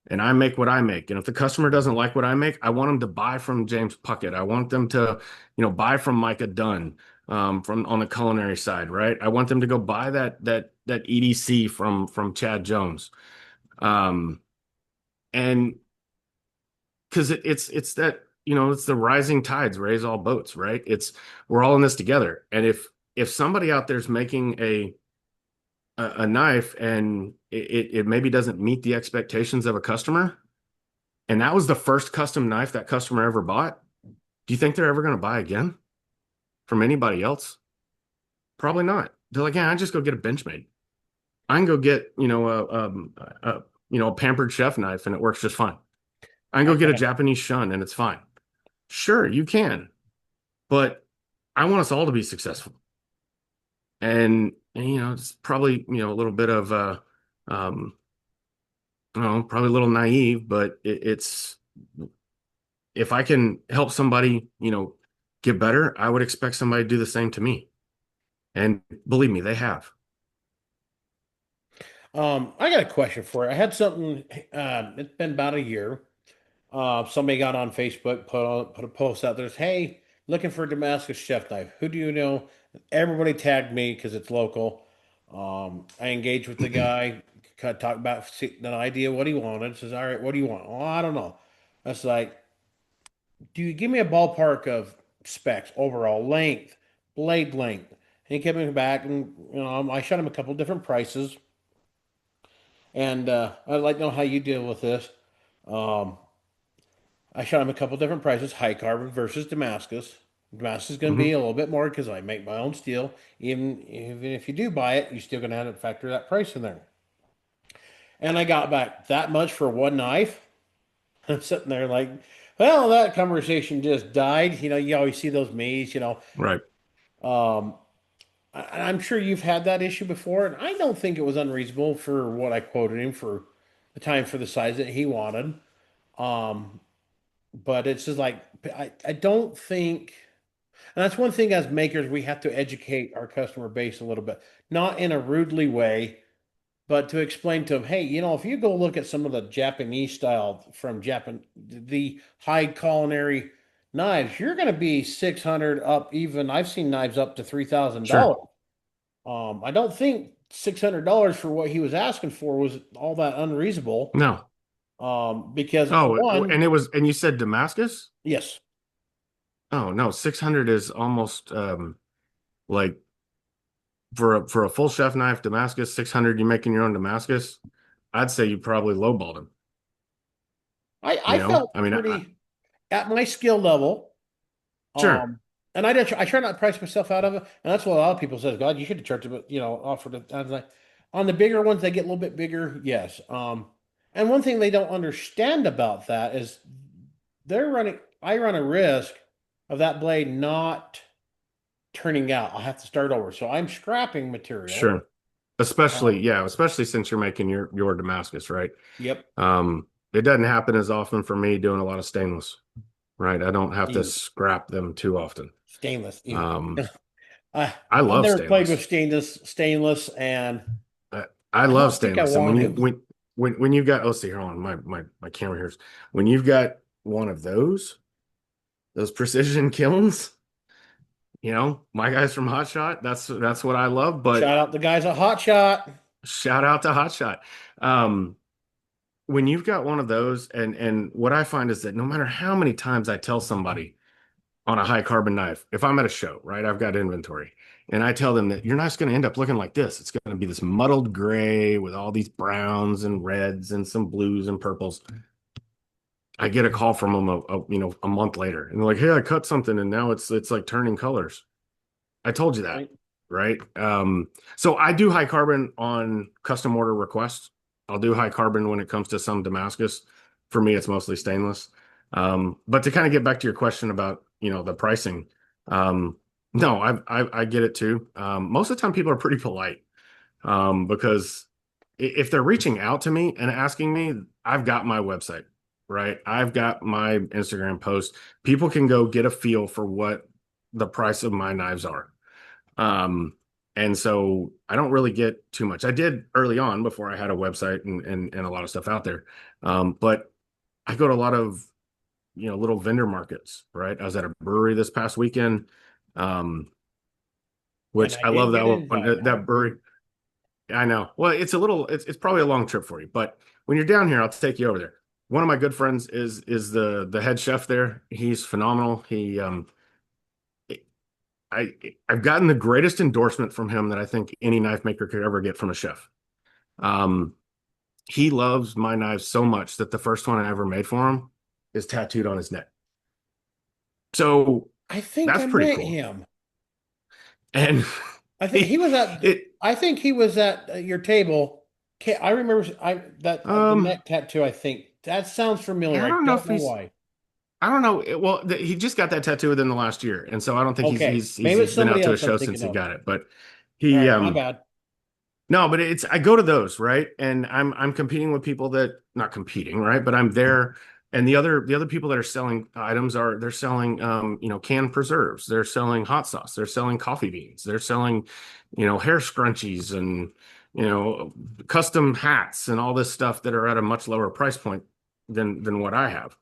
And I make what I make. And if the customer doesn't like what I make, I want them to buy from James Puckett. I want them to, buy from Micah Dunn, from on the culinary side, right? I want them to go buy that EDC from Chad Jones. Um, and because it's that, it's the rising tides raise all boats, right? It's we're all in this together. And if somebody out there's making a knife and it maybe doesn't meet the expectations of a customer, and that was the first custom knife that customer ever bought, do you think they're ever going to buy again from anybody else? Probably not. They're like, yeah, I just go get a Benchmade. I can go get, a pampered chef knife and it works just fine. I can go get a Japanese shun and it's fine. Sure, you can, but I want us all to be successful. And it's probably, a little bit of, um, I don't know, probably a little naive, but it's if I can help somebody, get better, I would expect somebody to do the same to me. And believe me, they have. I got a question for you. I had something. It's been about a year. Somebody got on Facebook, put a post out there. Hey, looking for a Damascus chef knife. Who do you know? Everybody tagged me because it's local. I engaged with the guy, kind of talked about the idea what he wanted. Says, all right, what do you want? Oh, I don't know. That's like, do you give me a ballpark of specs, overall length, blade length? And he kept me back, and I shot him a couple different prices, and I'd like to know how you deal with this. Um, I shot him a couple different prices, high carbon versus Damascus. Damascus is going to be Hmm. a little bit more because I make my own steel. Even if you do buy it, you're still going to have to factor that price in there. And I got back that much for one knife. I'm sitting there like, well, that conversation just died. You always see those me's. Right. Um, I'm sure you've had that issue before, and I don't think it was unreasonable for what I quoted him for the time for the size that he wanted. Um, but it's just like I don't think, and that's one thing as makers we have to educate our customer base a little bit, not in a rudely way, but to explain to them, hey, if you go look at some of the Japanese style from Japan, the high culinary knives, you're going to be 600 up. Even I've seen knives up to $3,000. Sure. I don't think $600 for what he was asking for was all that unreasonable. No. Because Oh, one, and it was, and you said Damascus? yes, Oh no, 600 is almost like for a full chef knife, Damascus, 600, you making your own Damascus. I'd say you probably lowballed him, I felt I mean, pretty at my skill level. sure, Um, and I try not to price myself out of it, and that's what a lot of people says. God, you should have charged it, offered it. I was like, on the bigger ones, they get a little bit bigger, yes. And one thing they don't understand about that is I run a risk of that blade not turning out. I'll have to start over, so I'm scrapping material. sure. Especially, Um, yeah, especially since you're making your Damascus, right? yep, It doesn't happen as often for me doing a lot of stainless, right? I don't have to ew, scrap them too often. stainless, ew. Um, I I I've love never played with stainless. stainless, and I I love don't think I stainless. And want when you to. when you've got, oh, see, hold on, my camera here's when you've got one of those precision kilns, my guys from Hot Shot, that's what I love. Shout But out the guys at Hot Shot. shout out to Hot Shot. Um, when you've got one of those, and what I find is that no matter how many times I tell somebody on a high carbon knife, if I'm at a show, right, I've got inventory, and I tell them that your knife's going to end up looking like this. It's going to be this muddled gray with all these browns and reds and some blues and purples. I get a call from them a month later, and they're like, "Hey, I cut something, and now it's like turning colors." I told you that, Right? right? So I do high carbon on custom order requests. I'll do high carbon when it comes to some Damascus. For me, it's mostly stainless. But to kind of get back to your question about, the pricing, no, I get it too. Most of the time, people are pretty polite, because if they're reaching out to me and asking me, I've got my website, right? I've got my Instagram post. People can go get a feel for what the price of my knives are. Um, and so I don't really get too much. I did early on before I had a website and a lot of stuff out there. But I go to a lot of, little vendor markets, right? I was at a brewery this past weekend, um, And which I I did love get that an one. invite. That brewery. I know. Well, it's probably a long trip for you, but when you're down here, I'll take you over there. One of my good friends is the head chef there. He's phenomenal. I I've gotten the greatest endorsement from him that I think any knife maker could ever get from a chef. Um, he loves my knives so much that the first one I ever made for him is tattooed on his neck. So I think that's I pretty met cool. him. And I think he he was at. it I think he was at your table. I remember the um neck tattoo. I think that sounds familiar. I I don't know don't if know he's why. I don't know. He just got that tattoo within the last year, and so I don't think he's Okay, he's maybe he's it's been out somebody to a else I'm show since thinking he of. got it. But All he right, my bad. no, but it's I go to those, right? And I'm competing with people that not competing, right? But I'm there, and the other people that are selling items they're selling canned preserves, they're selling hot sauce, they're selling coffee beans, they're selling hair scrunchies and you know custom hats and all this stuff that are at a much lower price point than what I have.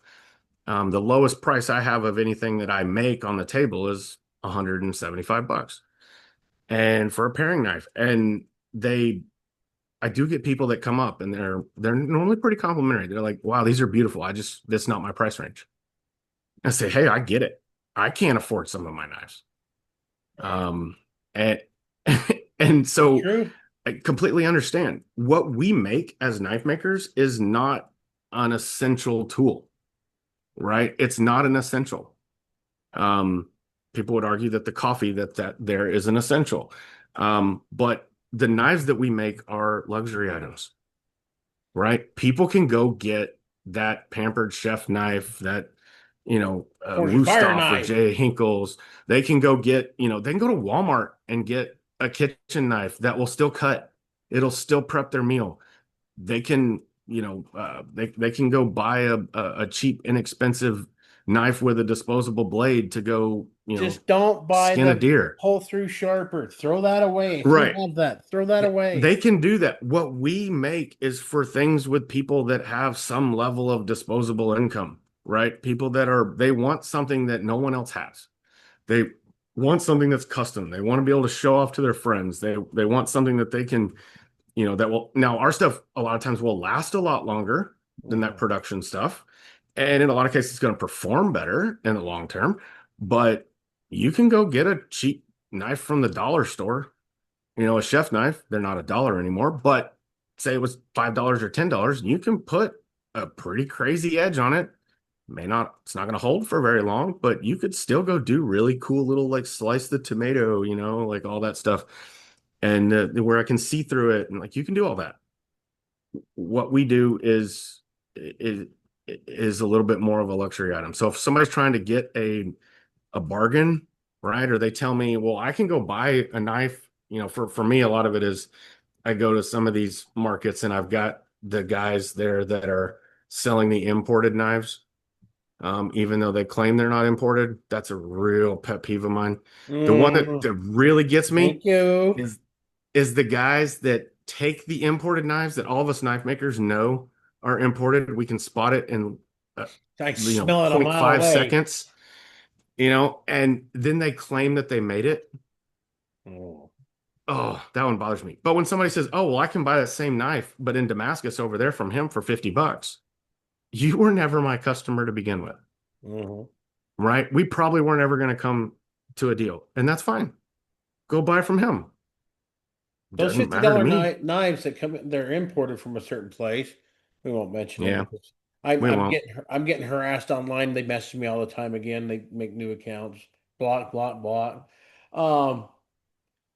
The lowest price I have of anything that I make on the table is $175, and for a paring knife, and they I do get people that come up and they're normally pretty complimentary. They're like, "Wow, these are beautiful. That's not my price range." I say, "Hey, I get it. I can't afford some of my knives." Um, and and so True. I completely understand what we make as knife makers is not an essential tool, right? It's not an essential. Um, People would argue that the coffee that there is an essential. But the knives that we make are luxury items, right? People can go get that pampered chef knife, that Forged fire Wusthof or knife. J. Hinkles. They can go get, they can go to Walmart and get a kitchen knife that will still cut. It'll still prep their meal. They can, they can go buy a cheap, inexpensive knife with a disposable blade to go, Just don't buy skin a the deer. pull through sharper. Throw that away. If you Right. have that, throw that away. They can do that. What we make is for things with people that have some level of disposable income, right? People that they want something that no one else has. They want something that's custom. They want to be able to show off to their friends. They want something that they can, that will, now our stuff a lot of times will last a lot longer than that Mhm. production stuff. And in a lot of cases, it's going to perform better in the long term. But you can go get a cheap knife from the dollar store, a chef knife. They're not $1 anymore, but say it was $5 or $10, you can put a pretty crazy edge on it. May not, it's not going to hold for very long, but you could still go do really cool little, like, slice the tomato, like all that stuff. And where I can see through it, and like you can do all that. What we do is is a little bit more of a luxury item. So if somebody's trying to get a bargain, right? Or they tell me, well, I can go buy a knife. For me, a lot of it is I go to some of these markets and I've got the guys there that are selling the imported knives, even though they claim they're not imported. That's a real pet peeve of mine. The one Mm, that really gets me thank you. is is the guys that take the imported knives that all of us knife makers know are imported. We can spot it in uh, I smell it a point mile 0.5 away. seconds, and then they claim that they made it. Mm, Oh, that one bothers me. But when somebody says, "Oh, well, I can buy that same knife, but in Damascus over there from him for $50," you were never my customer to begin with, mhm. right? We probably weren't ever going to come to a deal, and that's fine. Go buy from him. Those Doesn't matter to $50 me. knives that come, they're imported from a certain place. We won't mention them Yeah, because we won't. I'm getting harassed online. They message me all the time again. They make new accounts. Block, block, block. Um,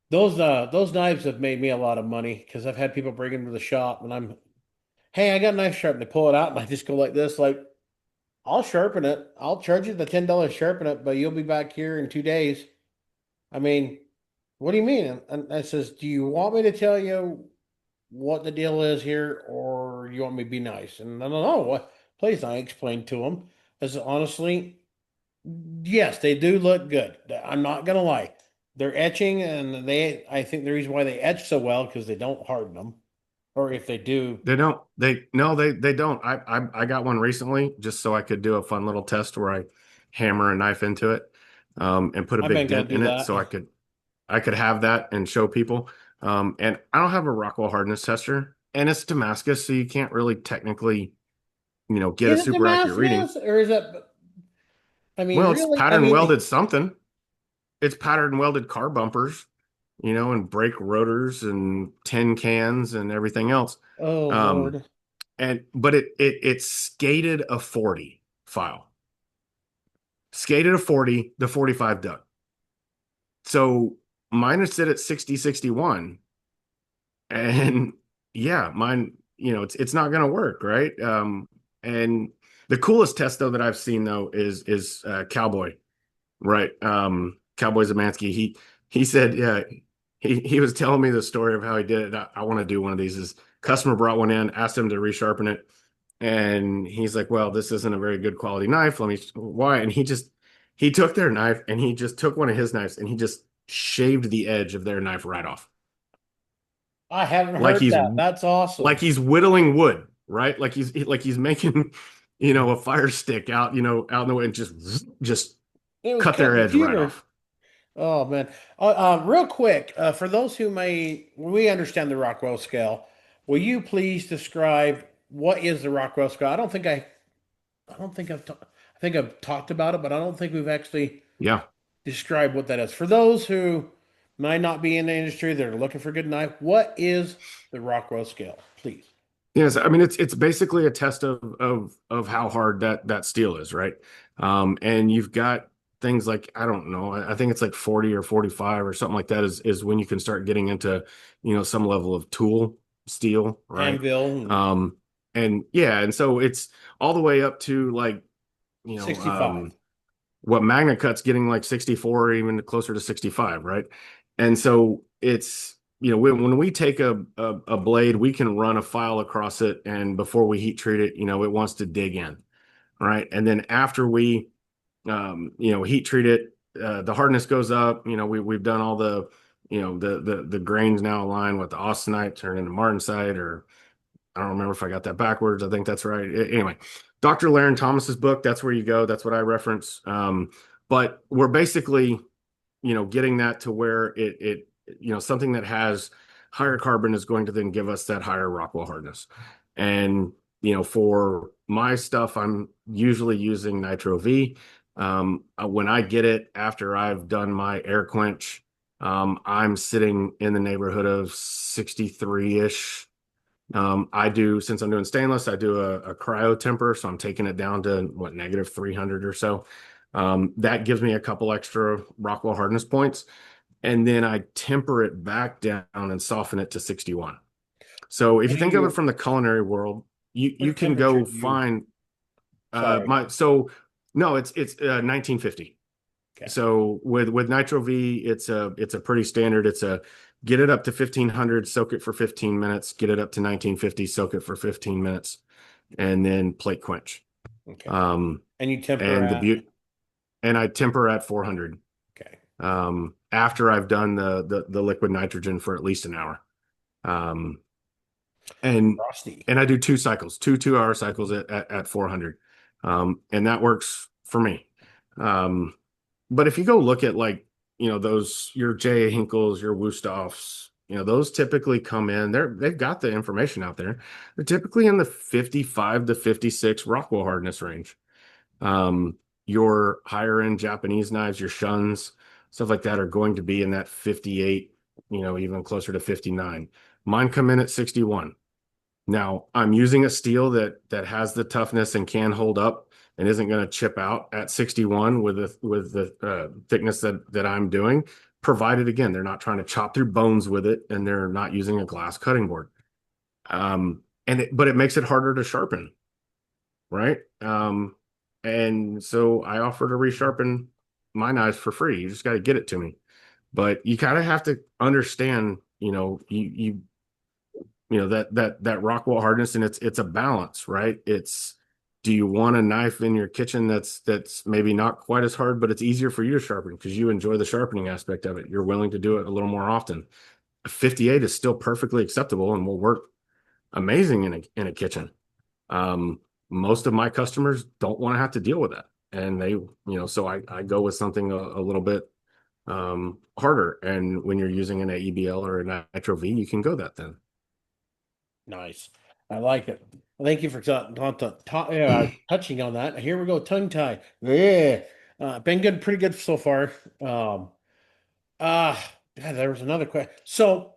those knives have made me a lot of money because I've had people bring them to the shop and hey, I got a knife sharp. They pull it out and I just go like this, like, I'll sharpen it. I'll charge you the $10 sharpen it, but you'll be back here in 2 days. I mean, what do you mean? And I says, do you want me to tell you what the deal is here, or you want me to be nice? And I don't know what. Please, I explained to him. I said, honestly, yes, they do look good. I'm not gonna lie. They're etching, and I think the reason why they etch so well because they don't harden them, or if they do, They don't. They no, they don't. I got one recently just so I could do a fun little test where I hammer a knife into it, and put a I've big been gonna dent do in it so that. I could have that and show people. And I don't have a Rockwell hardness tester, and it's Damascus, so you can't really technically, get a Is it super accurate reading. Damascus, or is it? I mean, Well, it's really? I pattern mean, welded something. It's pattern welded car bumpers, and brake rotors and tin cans and everything else. oh Um, Lord. and but it skated a 40 file, skated a 40, the 45 done. So mine is set at 6061, and yeah, mine, it's not going to work, right? And the coolest test though that I've seen though is Cowboy, right? Cowboy Zamansky. He said, yeah, he was telling me the story of how he did it. I want to do one of these. His customer brought one in, asked him to resharpen it, and he's like, "Well, this isn't a very good quality knife. Let me why?" And he took their knife and he just took one of his knives and he just shaved the edge of their knife right off, I haven't like heard he's that. That's like awesome. he's whittling wood, right? Like he's making, a fire stick out, out in the way, and just It was cut their cutting the edge right pewter. off. Oh man. Real quick, for those who we understand the Rockwell scale. Will you please describe what is the Rockwell scale? I don't think I think I've talked about it, but I don't think we've actually Yeah. described what that is. For those who might not be in the industry, they're looking for a good knife. What is the Rockwell scale, please? Yes, I mean it's basically a test of how hard that steel is, right? And you've got things like I don't know, I think it's like 40 or 45 or something like that is when you can start getting into, some level of tool steel, right? Anvil and Um, and yeah, and so it's all the way up to like, you know, 65. what Magna Cut's getting like 64 or even closer to 65, right? And so it's, when we take a blade, we can run a file across it, and before we heat treat it, it wants to dig in, right? And then after we, heat treat it, the hardness goes up. We've done all the, the grains now align with the austenite turn into martensite, or I don't remember if I got that backwards. I think that's right. Anyway, Dr. Laren Thomas's book, that's where you go. That's what I reference. But we're basically, getting that to where something that has higher carbon is going to then give us that higher Rockwell hardness. And, for my stuff, I'm usually using Nitro V. When I get it after I've done my air quench, I'm sitting in the neighborhood of 63-ish. I do, since I'm doing stainless, I do a cryo temper, so I'm taking it down to what, negative 300 or so. That gives me a couple extra Rockwell hardness points, and then I temper it back down and soften it to 61. So if What you do think of it you, from the culinary world, you what can temperature go do you, find sorry. my no, it's 1950. Okay. So with Nitro V, it's a pretty standard. It's a get it up to 1500, soak it for 15 minutes, get it up to 1950, soak it for 15 minutes, and then plate quench. Okay. Um, And you temper and the at, beauty, and I temper at 400 okay. after I've done the liquid nitrogen for at least an hour. Um, and Frosty. and I do two cycles, two-hour cycles at 400. And that works for me. Um, But if you go look at like, those your J. Hinkles, your Wusthoffs, those typically come in. They've got the information out there. They're typically in the 55 to 56 Rockwell hardness range. Your higher end Japanese knives, your shuns, stuff like that are going to be in that 58, even closer to 59. Mine come in at 61. Now, I'm using a steel that has the toughness and can hold up and isn't going to chip out at 61 with the thickness that I'm doing, provided again they're not trying to chop through bones with it and they're not using a glass cutting board. But it makes it harder to sharpen, right? And so I offer to resharpen my knives for free. You just got to get it to me. But you kind of have to understand, that Rockwell hardness, and it's a balance, right? It's, do you want a knife in your kitchen that's maybe not quite as hard, but it's easier for you to sharpen because you enjoy the sharpening aspect of it. You're willing to do it a little more often. A 58 is still perfectly acceptable and will work amazing in a kitchen. Most of my customers don't want to have to deal with that, and so I go with something a little bit harder. And when you're using an AEBL or a Nitro V, you can go that then. Nice. I like it. Thank you for touching on that. Here we go, tongue tie. Yeah. Been good, pretty good so far. Um, uh, God, there was another question. So,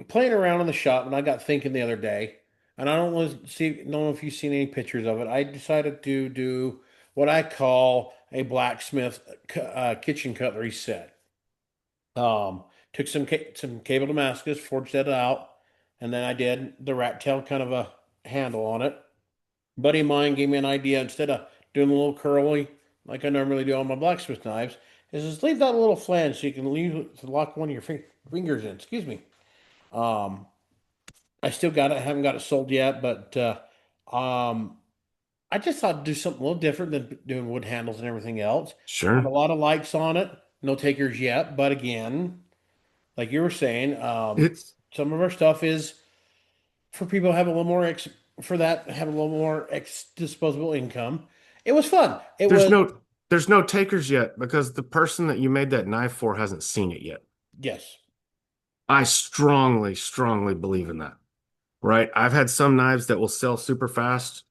playing around in the shop, and I got thinking the other day, and I don't know if you've seen any pictures of it. I decided to do what I call a blacksmith kitchen cutlery set. Um, Took some cable Damascus, forged that out, and then I did the rat tail kind of a handle on it. Buddy of mine gave me an idea instead of doing a little curly like I normally do on my blacksmith knives, is just leave that little flange so you can leave to lock one of your fingers in. Excuse me. Um, I still got it. I haven't got it sold yet, but um, I just thought I'd do something a little different than doing wood handles and everything else. Have a Sure. lot of likes on it. No takers yet, but again, like you were saying, It's some of our stuff is for people who have a little more for that have a little more disposable income. It was fun. It there's was no there's no takers yet because the person that you made that knife for hasn't seen it yet. yes, I strongly, strongly believe in that. Right? I've had some knives that will sell super fast,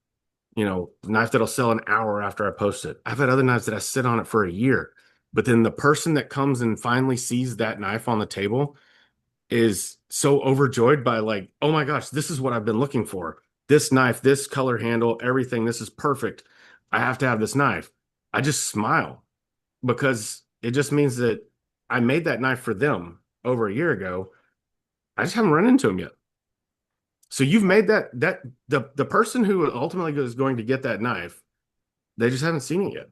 knife that'll sell an hour after I post it. I've had other knives that I sit on it for a year. But then the person that comes and finally sees that knife on the table, is so overjoyed by like, oh my gosh, this is what I've been looking for. This knife, this color handle, everything, this is perfect. I have to have this knife. I just smile because it just means that I made that knife for them over a year ago. I just haven't run into them yet. So you've made that the person who ultimately is going to get that knife, they just haven't seen it yet.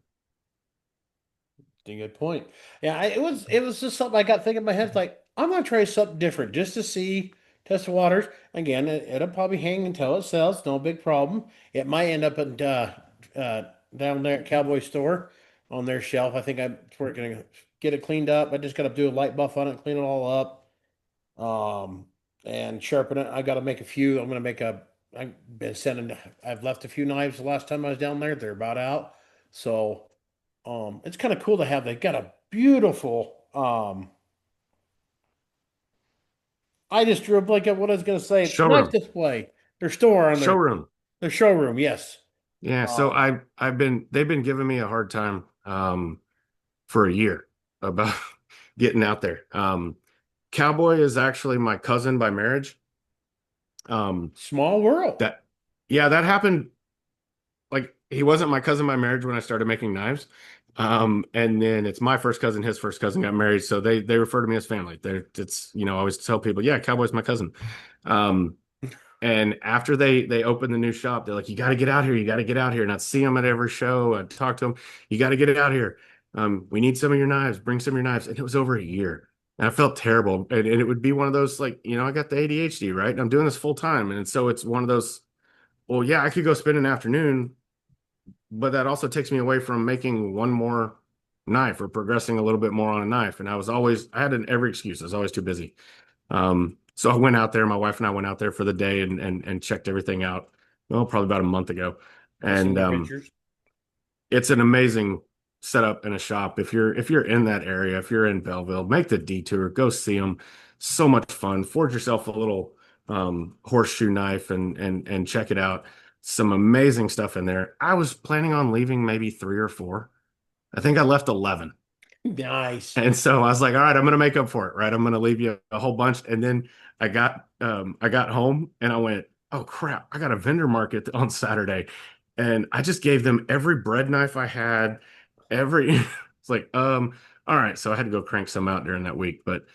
A good point. Yeah, it was just something I got thinking in my head. Like, I'm gonna try something different just to see, test the waters. Again, it'll probably hang until it sells. No big problem. It might end up in uh, down there at Cowboy store on their shelf. I think we're gonna get it cleaned up. I just gotta do a light buff on it, clean it all up, and sharpen it. I gotta make a few. I'm gonna make a. I've been sending. I've left a few knives the last time I was down there. They're about out. So. It's kind of cool to have. They've got a beautiful. I just drew a blank at what I was going to say. Nice Showroom. display. Their store on Showroom. their showroom. Yes. Yeah, so Um, I've been they've been giving me a hard time for a year about getting out there. Cowboy is actually my cousin by marriage. Um Small world. that yeah, that happened like he wasn't my cousin by marriage when I started making knives. And then it's my first cousin, his first cousin got married, so they refer to me as family. It's I always tell people, yeah, Cowboy's my cousin. Um And after they opened the new shop, they're like, "You got to get out here. You got to get out here." And I'd see them at every show. I'd talk to them. You got to get it out here. We need some of your knives. Bring some of your knives. And it was over a year, and I felt terrible. And it would be one of those like, I got the ADHD, right? And I'm doing this full time, and so it's one of those. Well, yeah, I could go spend an afternoon, but that also takes me away from making one more knife or progressing a little bit more on a knife. And I had every excuse. I was always too busy. So I went out there, my wife and I went out there for the day and checked everything out. Well, probably about a month ago. I seen And the pictures. it's an amazing setup in a shop. If you're in that area, if you're in Belleville, make the detour, go see them. So much fun. Forge yourself a little horseshoe knife and check it out. Some amazing stuff in there. I was planning on leaving maybe three or four. I think I left 11. Nice. And so I was like, all right, I'm gonna make up for it, right? I'm gonna leave you a whole bunch. And then I got home and I went, oh crap, I got a vendor market on Saturday. And I just gave them every bread knife I had, every it's like, all right. So I had to go crank some out during that week. But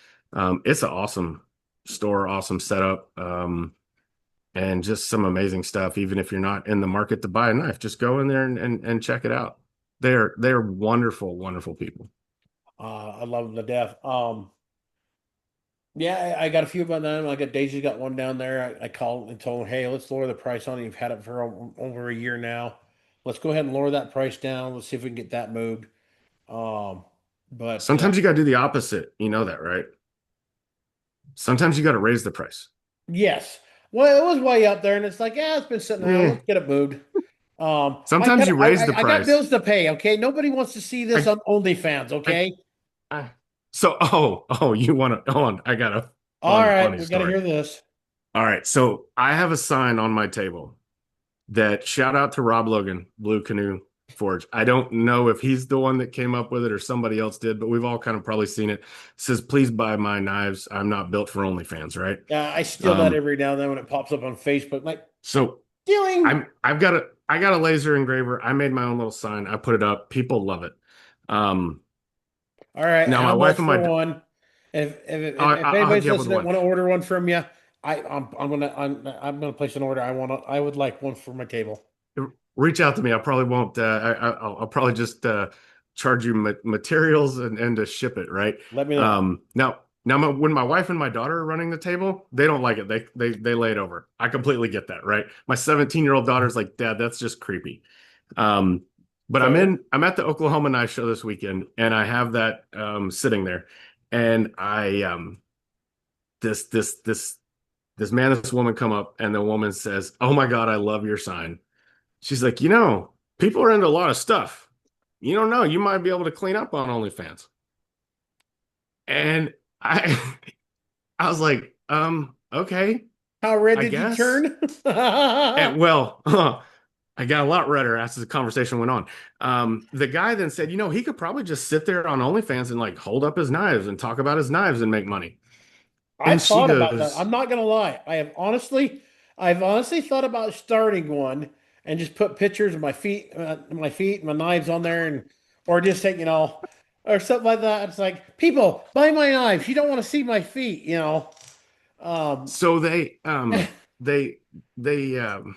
it's an awesome store, awesome setup, and just some amazing stuff. Even if you're not in the market to buy a knife, just go in there and check it out. They're wonderful, wonderful people. I love them to death. Yeah, I got a few about them. I got Daisy got one down there. I called and told her, hey, let's lower the price on it. You've had it for over a year now. Let's go ahead and lower that price down. Let's see if we can get that moved. Um, but Sometimes you got to do the opposite. You know that, right? Sometimes you got to raise the price. yes. Well, it was way up there, and it's like, yeah, it's been sitting around. Eh. Let's get it moved. Sometimes you raise the I got price. bills to pay. Okay, nobody wants to see this I, on OnlyFans. I, Okay, I. So, you want to? Hold on. I got a all right, funny we got to story. hear this. All right. So I have a sign on my table that shout out to Rob Logan, Blue Canoe Forge. I don't know if he's the one that came up with it or somebody else did, but we've all kind of probably seen it. It says, please buy my knives. I'm not built for OnlyFans, right? I steal that Um, every now and then when it pops up on Facebook. Like so stealing. I got a laser engraver. I made my own little sign. I put it up. People love it. Um, All right, now how my wife much and for my one? If I'll hook anybody's you up with listening, one. want to order one from you, I'm gonna place an order. I would like one for my table. Reach out to me. I probably won't. I'll probably just charge you materials and to ship it, right? Let me know. Now, when my wife and my daughter are running the table, they don't like it. They lay it over. I completely get that, right? My 17-year-old daughter's like, Dad, that's just creepy. Um, but Fair. I'm at the Oklahoma Knife Show this weekend, and I have that sitting there, and I this this this this man, this woman come up, and the woman says, "Oh my God, I love your sign." She's like, people are into a lot of stuff. You don't know. You might be able to clean up on OnlyFans. And I I was like, okay, How red I did you guess. turn? And well, I got a lot redder as the conversation went on. The guy then said, he could probably just sit there on OnlyFans and like hold up his knives and talk about his knives and make money. I And she thought about that. goes, I'm not gonna lie. I've honestly thought about starting one and just put pictures of my feet, and my knives on there, and or just take, or something like that. It's like, people buy my knives. You don't want to see my feet. Um, so they, they, the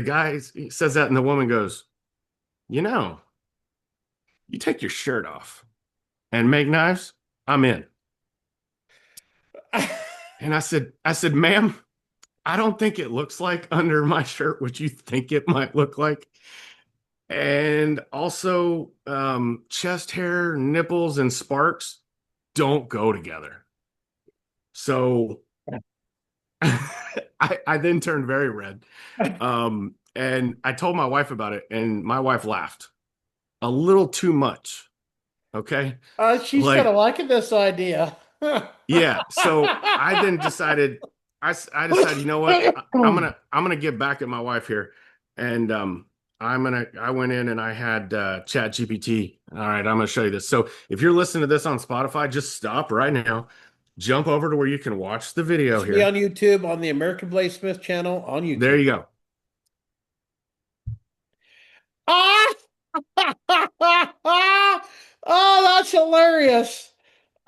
guy says that, and the woman goes, you know, you take your shirt off and make knives, I'm in. And I said, ma'am, I don't think it looks like under my shirt what you think it might look like. And also, chest hair, nipples, and sparks don't go together. So I then turned very red. And I told my wife about it, and my wife laughed a little too much. Okay. she's kind of Like, liking this idea. yeah. So I then decided, I decided, you know what? I'm gonna get back at my wife here. And I went in and I had Chat GPT. All right, I'm gonna show you this. So if you're listening to this on Spotify, just stop right now, jump over to where you can watch the video It's me on here. YouTube on the American Bladesmith channel on There YouTube. you go. Ah! Oh, that's hilarious.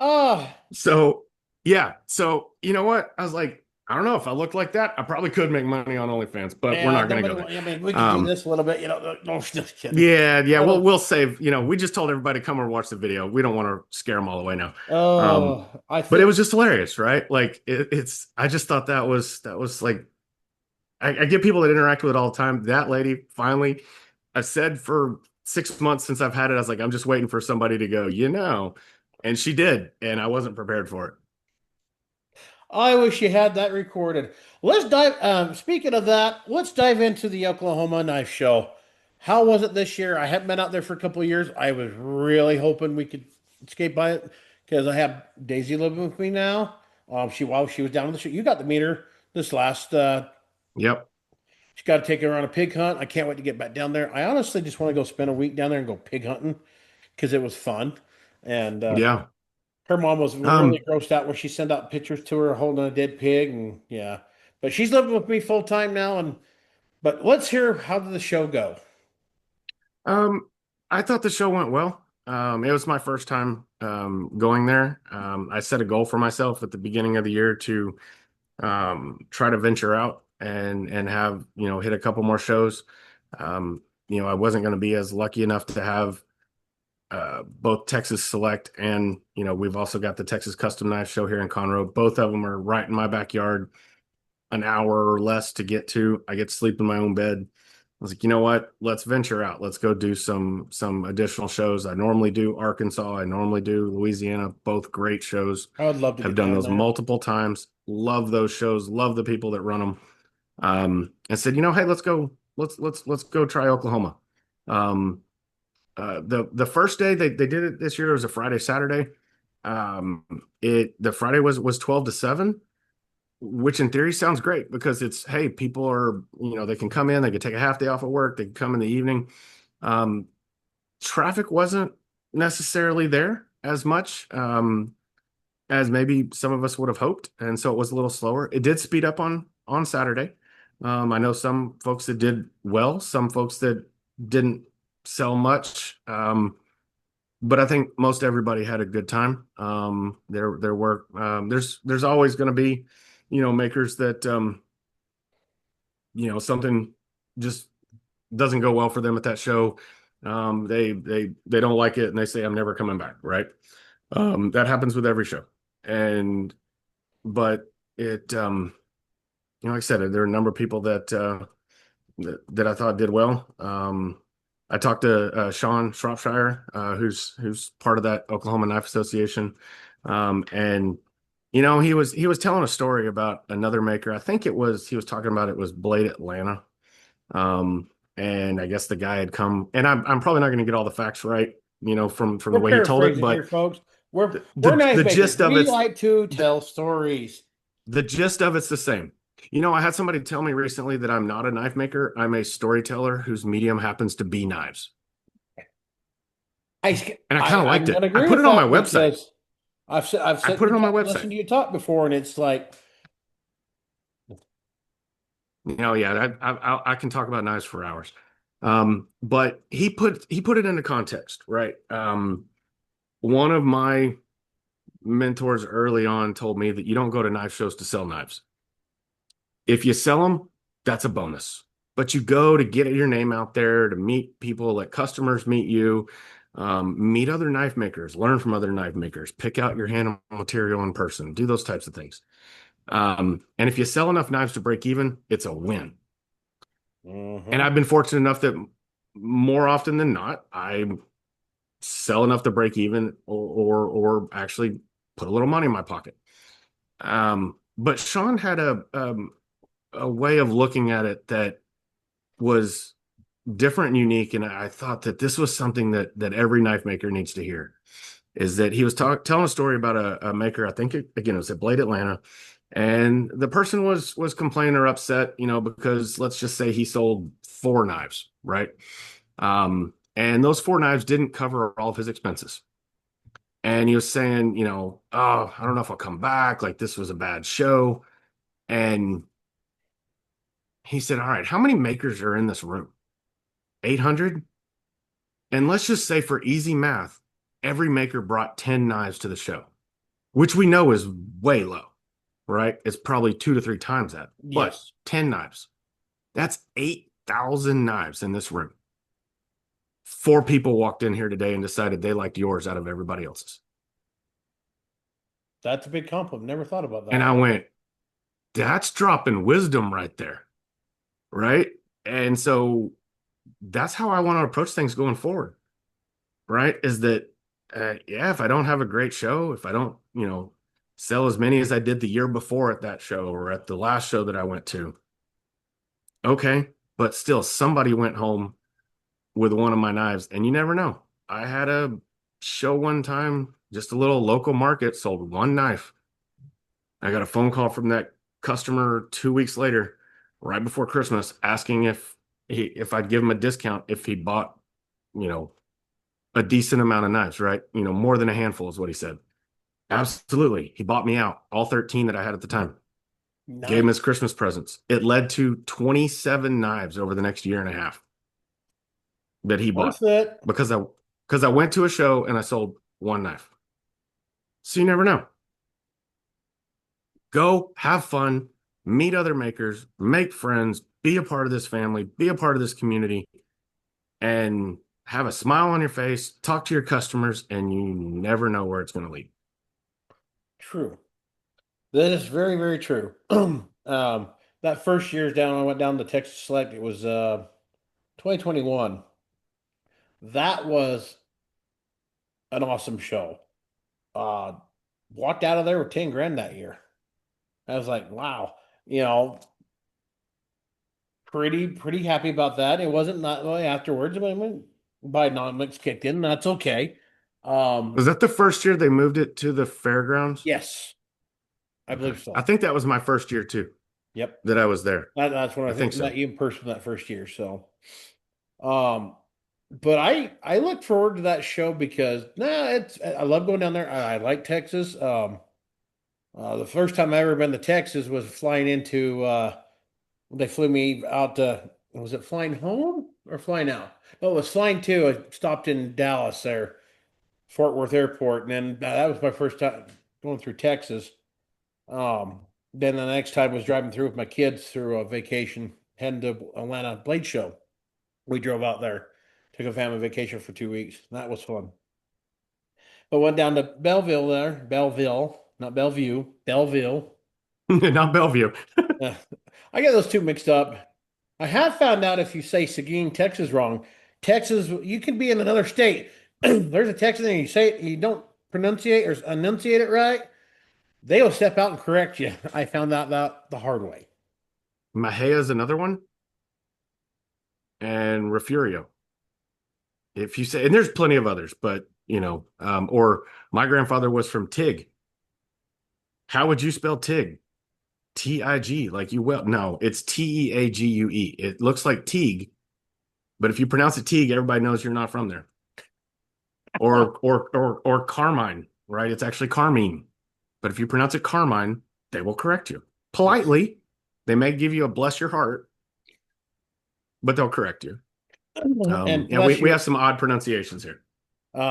Oh, So yeah, so you know what? I was like, I don't know if I looked like that, I probably could make money on OnlyFans, but we're yeah, not gonna nobody, go there. I mean, we could do Um, this a little bit, no, just kidding. yeah, yeah, Uh, we'll save. We just told everybody to come and watch the video. We don't want to scare them all away now. Um, I but it think was just hilarious, right? Like it's. I just thought that was like I get people that interact with it all the time. That lady finally, I said for 6 months since I've had it, I was like, I'm just waiting for somebody to go, and she did, and I wasn't prepared for it. I wish you had that recorded. Let's dive, speaking of that, let's dive into the Oklahoma Knife Show. How was it this year? I haven't been out there for a couple of years. I was really hoping we could escape by it because I have Daisy living with me now. While she was down on the show, you got to meet her this last. Yep. She's got to take her on a pig hunt. I can't wait to get back down there. I honestly just want to go spend a week down there and go pig hunting because it was fun. And Yeah. her mom was really Um, grossed out when she sent out pictures to her holding a dead pig, and yeah. But she's living with me full time now, and but let's hear how did the show go? um, I thought the show went well. It was my first time going there. I set a goal for myself at the beginning of the year to try to venture out and have, hit a couple more shows. I wasn't going to be as lucky enough to have both Texas Select and, we've also got the Texas Custom Knife Show here in Conroe. Both of them are right in my backyard, an hour or less to get to. I get to sleep in my own bed. I was like, you know what? Let's venture out. Let's go do some additional shows. I normally do Arkansas. I normally do Louisiana. Both great shows. I would love to Have get done down those there. multiple times. Love those shows. Love the people that run them. And said, hey, let's go. Let's go try Oklahoma. Um, the first day they did it this year, it was a Friday, Saturday. The Friday was 12 to 7, which in theory sounds great because it's, hey, people are, they can come in, they can take a half day off of work, they can come in the evening. Um, Traffic wasn't necessarily there as much as maybe some of us would have hoped, and so it was a little slower. It did speed up on Saturday. I know some folks that did well, some folks that didn't sell much. But I think most everybody had a good time. There were there's always going to be, makers that something just doesn't go well for them at that show. They don't like it and they say I'm never coming back, right? That happens with every show. And but it like I said, there are a number of people that I thought did well. I talked to Sean Shropshire, who's part of that Oklahoma Knife Association, and he was telling a story about another maker. I think he was talking about it was Blade Atlanta, and I guess the guy had come, and I'm probably not going to get all the facts right, from the We're way he told it, paraphrasing here, but folks. We're the knife the makers. gist of We it's like to the, tell stories. the gist of it's the same. I had somebody tell me recently that I'm not a knife maker. I'm a storyteller whose medium happens to be knives. I And I kind of liked I'm it. gonna I agree put with it on my that website. because I've I sat put you it on my talk, website. listened to you talk before, and it's like, Yeah, I can talk about knives for hours. But he put it into context, right? One of my mentors early on told me that you don't go to knife shows to sell knives. If you sell them, that's a bonus. But you go to get your name out there, to meet people, let customers meet you, meet other knife makers, learn from other knife makers, pick out your hand material in person, do those types of things. And if you sell enough knives to break even, it's a win. And mm-hmm. I've been fortunate enough that more often than not, I sell enough to break even or actually put a little money in my pocket. But Sean had a way of looking at it that was different and unique, and I thought that this was something that every knife maker needs to hear. Is that he was telling a story about a maker. I think again it was at Blade Atlanta, and the person was complaining or upset, because let's just say he sold four knives, right? And those four knives didn't cover all of his expenses. And he was saying, oh, I don't know if I'll come back. Like this was a bad show. And he said, all right, how many makers are in this room? 800? And let's just say for easy math, every maker brought 10 knives to the show, which we know is way low, right? It's probably 2 to 3 times that, but Yes, 10 knives. That's 8,000 knives in this room. Four people walked in here today and decided they liked yours out of everybody else's. that's a big compliment. Never thought about And I that. went, that's dropping wisdom right there, right? And so that's how I want to approach things going forward, right? Is that, yeah, if I don't have a great show, if I don't, sell as many as I did the year before at that show or at the last show that I went to, okay, but still somebody went home with one of my knives, and you never know. I had a show one time, just a little local market, sold one knife. I got a phone call from that customer 2 weeks later, right before Christmas, asking if I'd give him a discount if he bought, you know, a decent amount of knives, right? More than a handful is what he said. Absolutely. He bought me out, all 13 that I had at the time. Gave him his Nice. Christmas presents. It led to 27 knives over the next year and a half that he bought Worth it. because I went to a show and I sold one knife. So you never know. Go have fun, meet other makers, make friends, be a part of this family, be a part of this community, and have a smile on your face, talk to your customers, and you never know where it's going to lead. True. That is very, very true. That first year's down, I went down to Texas Select. It was 2021. That was an awesome show. Uh, Walked out of there with 10 grand that year. I was like, wow, you know, pretty happy about that. It wasn't not really afterwards, but when Bidenomics kicked in, that's okay. Was Um, that the first year they moved it to the fairgrounds? yes, I Okay. believe I so. think that was my first year too Yep. that I was there. That's when I I think think met so. you in person that first year. So, um, but I look forward to that show because I love going down there. I like Texas. The first time I ever been to Texas was flying into they flew me out to was it flying home or flying out? No, it was flying to. I stopped in Dallas there, Fort Worth Airport, and then that was my first time going through Texas. Then the next time was driving through with my kids through a vacation, heading to Atlanta Blade Show. We drove out there, took a family vacation for 2 weeks. That was fun. But went down to Belleville there, Belleville, not Bellevue, Belleville. Not Bellevue. Uh, I get those two mixed up. I have found out if you say Seguin, Texas wrong, Texas, you can be in another state. There's a Texan and you say it, you don't pronunciate or enunciate it right, they'll step out and correct you. I found out that the hard way. Mahia is another one, and Refurio. If you say, and there's plenty of others, but or my grandfather was from Tig. How would you spell Tig? Tig, like you will. No, it's Teague. It looks like Teague, but if you pronounce it Teague, everybody knows you're not from there. Or Carmine. right? It's actually carmine. But if you pronounce it carmine, they will correct you Yes. politely. They may give you a bless your heart, but they'll correct you. And Yeah, we have some odd pronunciations here.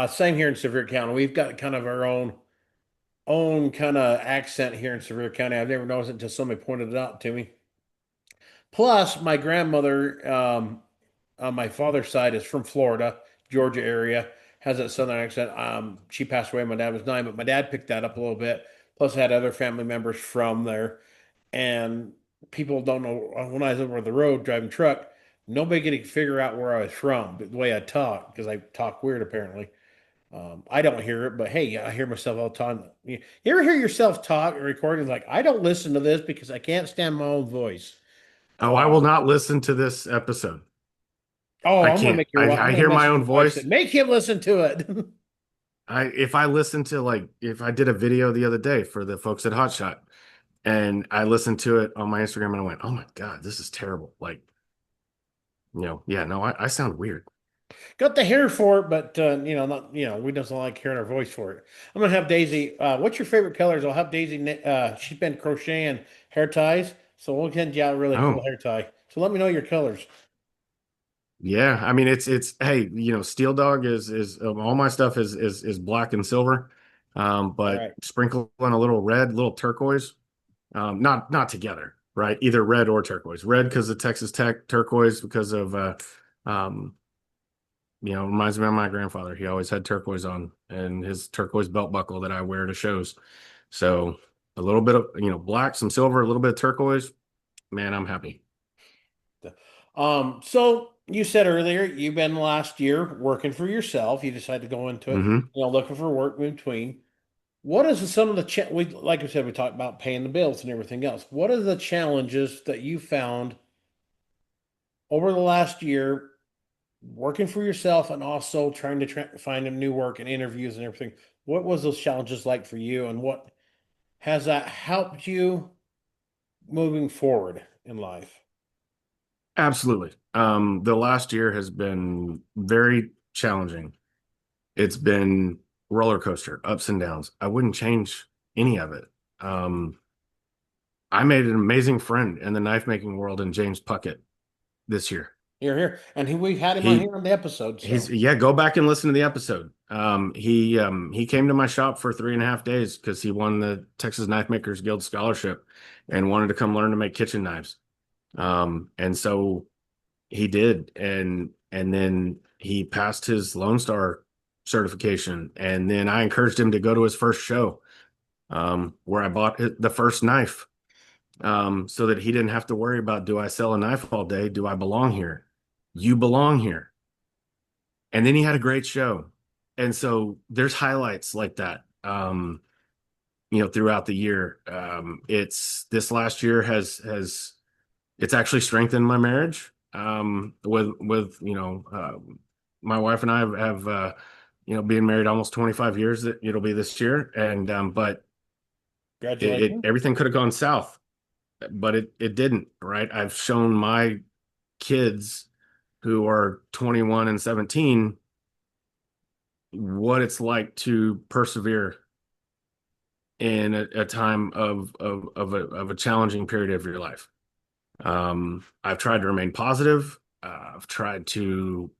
same here in Sevier County. We've got kind of our own kind of accent here in Sevier County. I've never noticed it until somebody pointed it out to me. Plus, my grandmother, on my father's side, is from Florida, Georgia area, has that southern accent. She passed away when my dad was 9, but my dad picked that up a little bit. Plus, I had other family members from there, and people don't know when I was over the road driving truck. Nobody could figure out where I was from, but the way I talk, because I talk weird apparently. I don't hear it, but hey, I hear myself all the time. You ever hear yourself talk or recording? Like, I don't listen to this because I can't stand my own voice. Oh, I will not listen to this episode. Oh, I I'm gonna can't. make your wife. I'm I gonna hear my message own your wife. Said, voice. make him listen to it. If I listen to like if I did a video the other day for the folks at Hotshot and I listened to it on my Instagram and I went, oh my God, this is terrible. Like, yeah, no, I sound weird. Got the hair for it, but not we doesn't like hearing our voice for it. I'm gonna have Daisy. What's your favorite colors? I'll have Daisy. She's been crocheting hair ties, so we'll send you out a really cool Oh, hair tie. So let me know your colors. yeah. I mean, it's hey, Steel Dog is all my stuff is black and silver, All but right. sprinkle in a little red, little turquoise, not together, right? Either red or turquoise. Red because of Texas Tech, turquoise because of um, reminds me of my grandfather. He always had turquoise on and his turquoise belt buckle that I wear to shows. So a little bit of black, some silver, a little bit of turquoise. Man, I'm happy. So you said earlier you've been last year working for yourself. You decided to go into it, Hmm. looking for work in between. What is some of the we like I said, we talked about paying the bills and everything else. What are the challenges that you found over the last year working for yourself and also trying to find a new work and interviews and everything? What was those challenges like for you, and what has that helped you moving forward in life? Absolutely. The last year has been very challenging. It's been roller coaster, ups and downs. I wouldn't change any of it. Um, I made an amazing friend in the knife making world in James Puckett this year. You're here, and we've had him on He here on the episode. he's So yeah, go back and listen to the episode. He came to my shop for 3.5 days because he won the Texas Knife Makers Guild scholarship and wanted to come learn to make kitchen knives. And so he did, and then he passed his Lone Star certification, and then I encouraged him to go to his first show, where I bought the first knife, so that he didn't have to worry about, do I sell a knife all day? Do I belong here? You belong here. And then he had a great show. And so there's highlights like that, throughout the year. It's this last year has it's actually strengthened my marriage. With my wife and I have being married almost 25 years. That it'll be this year, and but congratulations. everything could have gone south, but it didn't. Right? I've shown my kids who are 21 and 17 what it's like to persevere in a time of a challenging period of your life. I've tried to remain positive. I've tried to,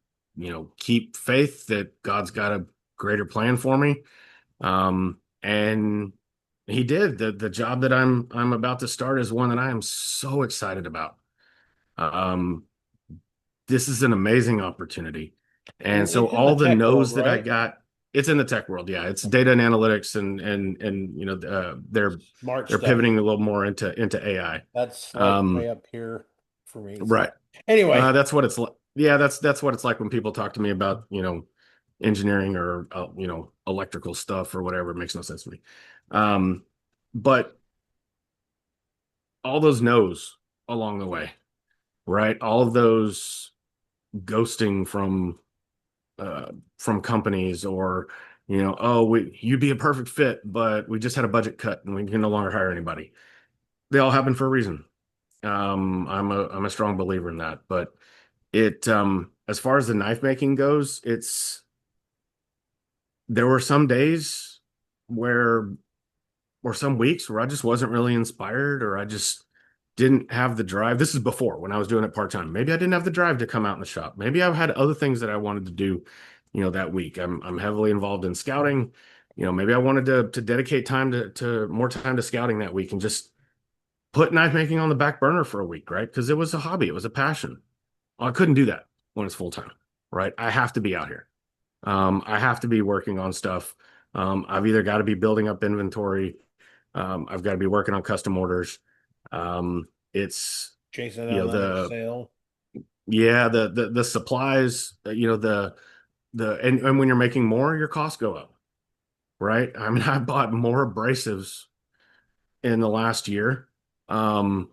keep faith that God's got a greater plan for me. And he did. The job that I'm about to start is one that I am so excited about. Um, this is an amazing opportunity. And so It's in the all the tech world, no's that I right? got, it's in the tech world. Yeah, it's data and analytics, and Smart they're stuff. pivoting a little more into AI. That's like way Um, up here for me. So right. anyway, That's what it's like. Yeah, that's what it's like when people talk to me about, engineering or electrical stuff or whatever. It makes no sense to me. Um, but all those no's along the way, right? All of those ghosting from companies, or oh, you'd be a perfect fit, but we just had a budget cut and we can no longer hire anybody. They all happen for a reason. I'm a strong believer in that. But as far as the knife making goes, there were some days where or some weeks where I just wasn't really inspired or I just didn't have the drive. This is before when I was doing it part time. Maybe I didn't have the drive to come out in the shop. Maybe I had other things that I wanted to do, that week. I'm heavily involved in scouting. Maybe I wanted to dedicate time to more time to scouting that week and just put knife making on the back burner for a week, right? Because it was a hobby, it was a passion. Well, I couldn't do that when it's full time, right? I have to be out here. I have to be working on stuff. I've either got to be building up inventory. I've got to be working on custom orders. It's Chasing you down know that next the sale. yeah the supplies. And when you're making more, your costs go up, right? I mean, I bought more abrasives in the last year. Um,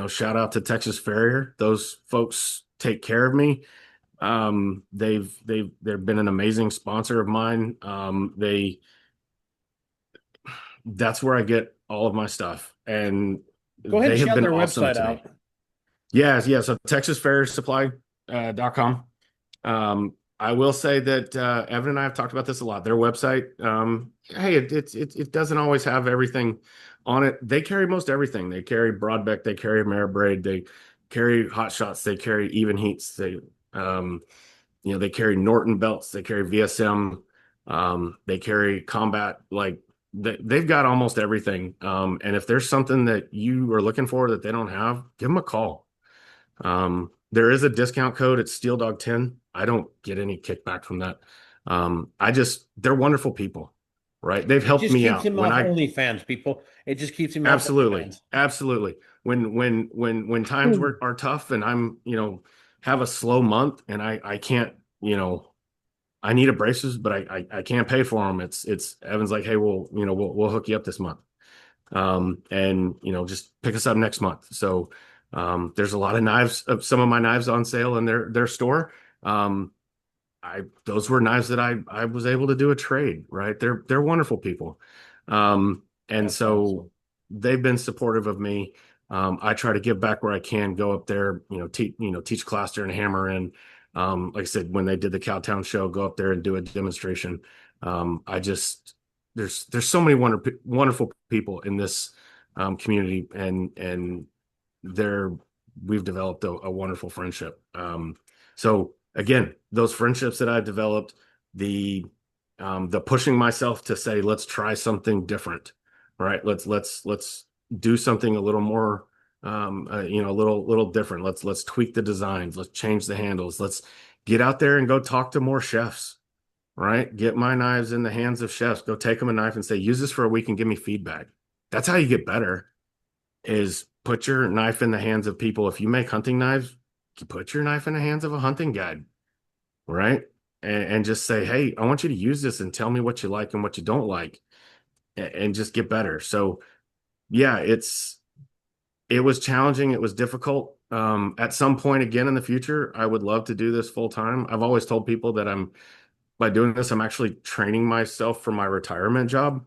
Shout out to Texas Farrier. Those folks take care of me. They've been an amazing sponsor of mine. That's where I get all of my stuff, and Go ahead and they have shout been their awesome website to me. out. Yes, yes. So TexasFairSupply.com. I will say that Evan and I have talked about this a lot. Their website, hey, it doesn't always have everything on it. They carry most everything. They carry Broadbeck, they carry Ameribraid, they carry Hot Shots, they carry Even Heats, they carry Norton belts, they carry VSM, they carry Combat. Like they've got almost everything. And if there's something that you are looking for that they don't have, give them a call. There is a discount code. It's Steel Dog 10. I don't get any kickback from that. They're wonderful people, right? They've It helped just me keeps out him when off I OnlyFans, people. It just keeps him off absolutely, OnlyFans. absolutely. When times Hmm. are tough and I'm, have a slow month and I can't, I need a braces, but I can't pay for them. It's Evan's like, hey, we'll hook you up this month. And just pick us up next month. So there's a lot of knives, some of my knives on sale in their store. Um, I those were knives that I was able to do a trade, right? They're wonderful people. And That's awesome. so they've been supportive of me. I try to give back where I can, go up there, teach class during Hammer in. Like I said, when they did the Cowtown show, go up there and do a demonstration. I just there's so many wonderful people in this community, and they're we've developed a wonderful friendship. So again, those friendships that I've developed, the the pushing myself to say, let's try something different, right? Let's do something a little more, a little different. Let's tweak the designs. Let's change the handles. Let's get out there and go talk to more chefs, right? Get my knives in the hands of chefs. Go take them a knife and say, use this for a week and give me feedback. That's how you get better, is put your knife in the hands of people. If you make hunting knives, you put your knife in the hands of a hunting guide, right? And just say, hey, I want you to use this and tell me what you like and what you don't like, and just get better. So yeah, it was challenging. It was difficult. At some point again in the future, I would love to do this full time. I've always told people that by doing this, I'm actually training myself for my retirement job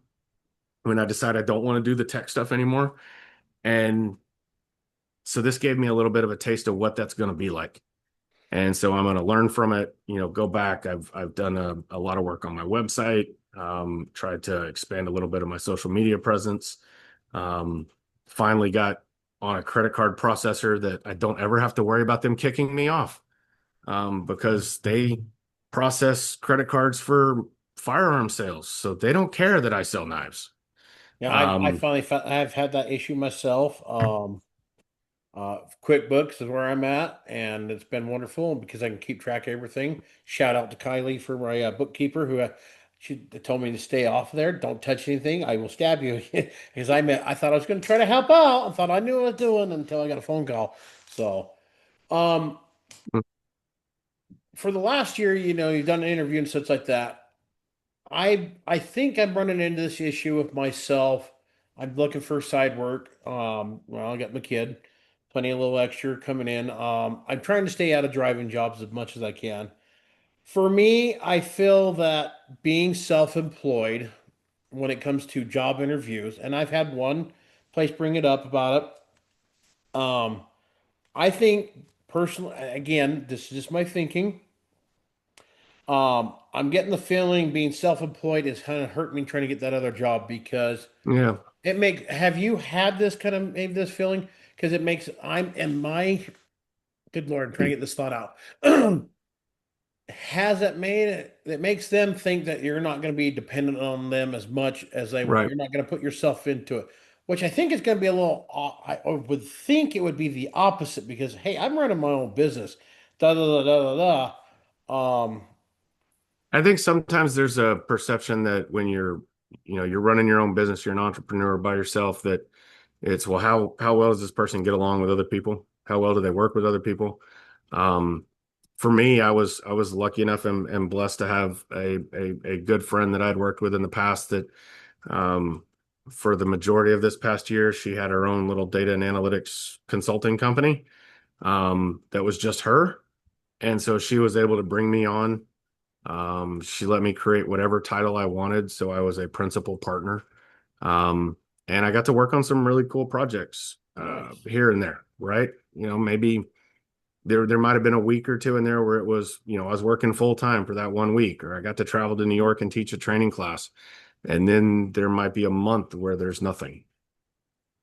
when I decide I don't want to do the tech stuff anymore. And so this gave me a little bit of a taste of what that's going to be like. And so I'm going to learn from it, go back. I've done a lot of work on my website, tried to expand a little bit of my social media presence. Um, Finally got on a credit card processor that I don't ever have to worry about them kicking me off, because they process credit cards for firearm sales. So they don't care that I sell knives. Yeah, I Um, finally found, I've had that issue myself. QuickBooks is where I'm at, and it's been wonderful because I can keep track of everything. Shout out to Kylie for my bookkeeper who she told me to stay off there. Don't touch anything. I will stab you because I thought I was going to try to help out. I thought I knew what I was doing until I got a phone call. So, um, for the last year, you've done an interview and such like that. I think I'm running into this issue with myself. I'm looking for side work. Well, I got my kid, plenty of little extra coming in. I'm trying to stay out of driving jobs as much as I can. For me, I feel that being self-employed when it comes to job interviews, and I've had one place bring it up about it. I think personally, again, this is just my thinking. I'm getting the feeling being self-employed is kind of hurting me trying to get that other job because Yeah, have you had this kind of maybe this feeling? Because it makes I'm and my good Lord, I'm trying to get this thought out. Has it made it that makes them think that you're not going to be dependent on them as much as they were. right. You're not going to put yourself into it, which I think is going to be a little, I would think it would be the opposite because, hey, I'm running my own business. Da da da da da da. I think sometimes there's a perception that when you're running your own business, you're an entrepreneur by yourself, that it's, well, how well does this person get along with other people? How well do they work with other people? Um, for me, I was lucky enough and blessed to have a good friend that I'd worked with in the past that um, for the majority of this past year, she had her own little data and analytics consulting company that was just her. And so she was able to bring me on. She let me create whatever title I wanted, so I was a principal partner. Um, and I got to work on some really cool projects Nice. here and there, right? Maybe there might have been a week or two in there where it was, I was working full time for that one week, or I got to travel to New York and teach a training class. And then there might be a month where there's nothing.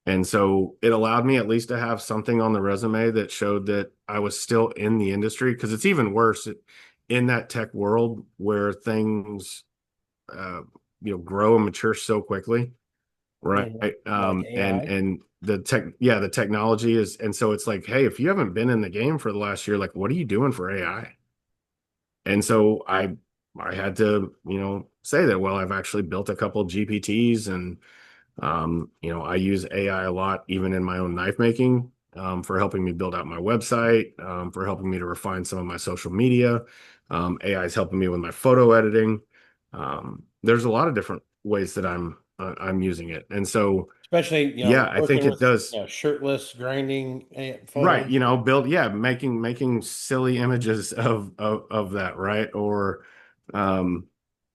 And so it allowed me at least to have something on the resume that showed that I was still in the industry, because it's even worse in that tech world where things uh, grow and mature so quickly, right? Mhm. Like And AI. and the technology is, and so it's like, hey, if you haven't been in the game for the last year, like, what are you doing for AI? And so I had to, say that, well, I've actually built a couple GPTs, and I use AI a lot, even in my own knife making, for helping me build out my website, for helping me to refine some of my social media. AI is helping me with my photo editing. There's a lot of different ways that I'm using it, and so Especially, yeah, I think working it with, does. shirtless, grinding Right, photos. build, yeah, making silly images of that, right? Or um,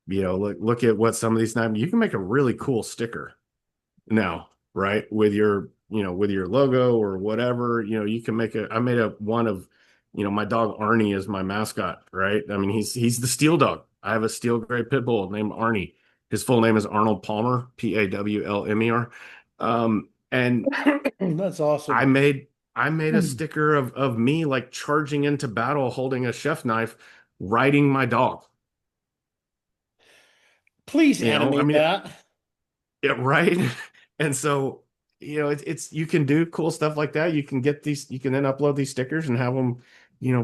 look at what some of these knives, you can make a really cool sticker now, right? With your logo or whatever, you can I made a one of, my dog Arnie is my mascot, right? I mean, he's the steel dog. I have a steel gray pit bull named Arnie. His full name is Arnold Palmer, Pawlmer. And That's I awesome. made I made a sticker of me like charging into battle holding a chef knife, riding my dog. Please I animate mean, that. yeah, right. And so, it's you can do cool stuff like that. You can then upload these stickers and have them,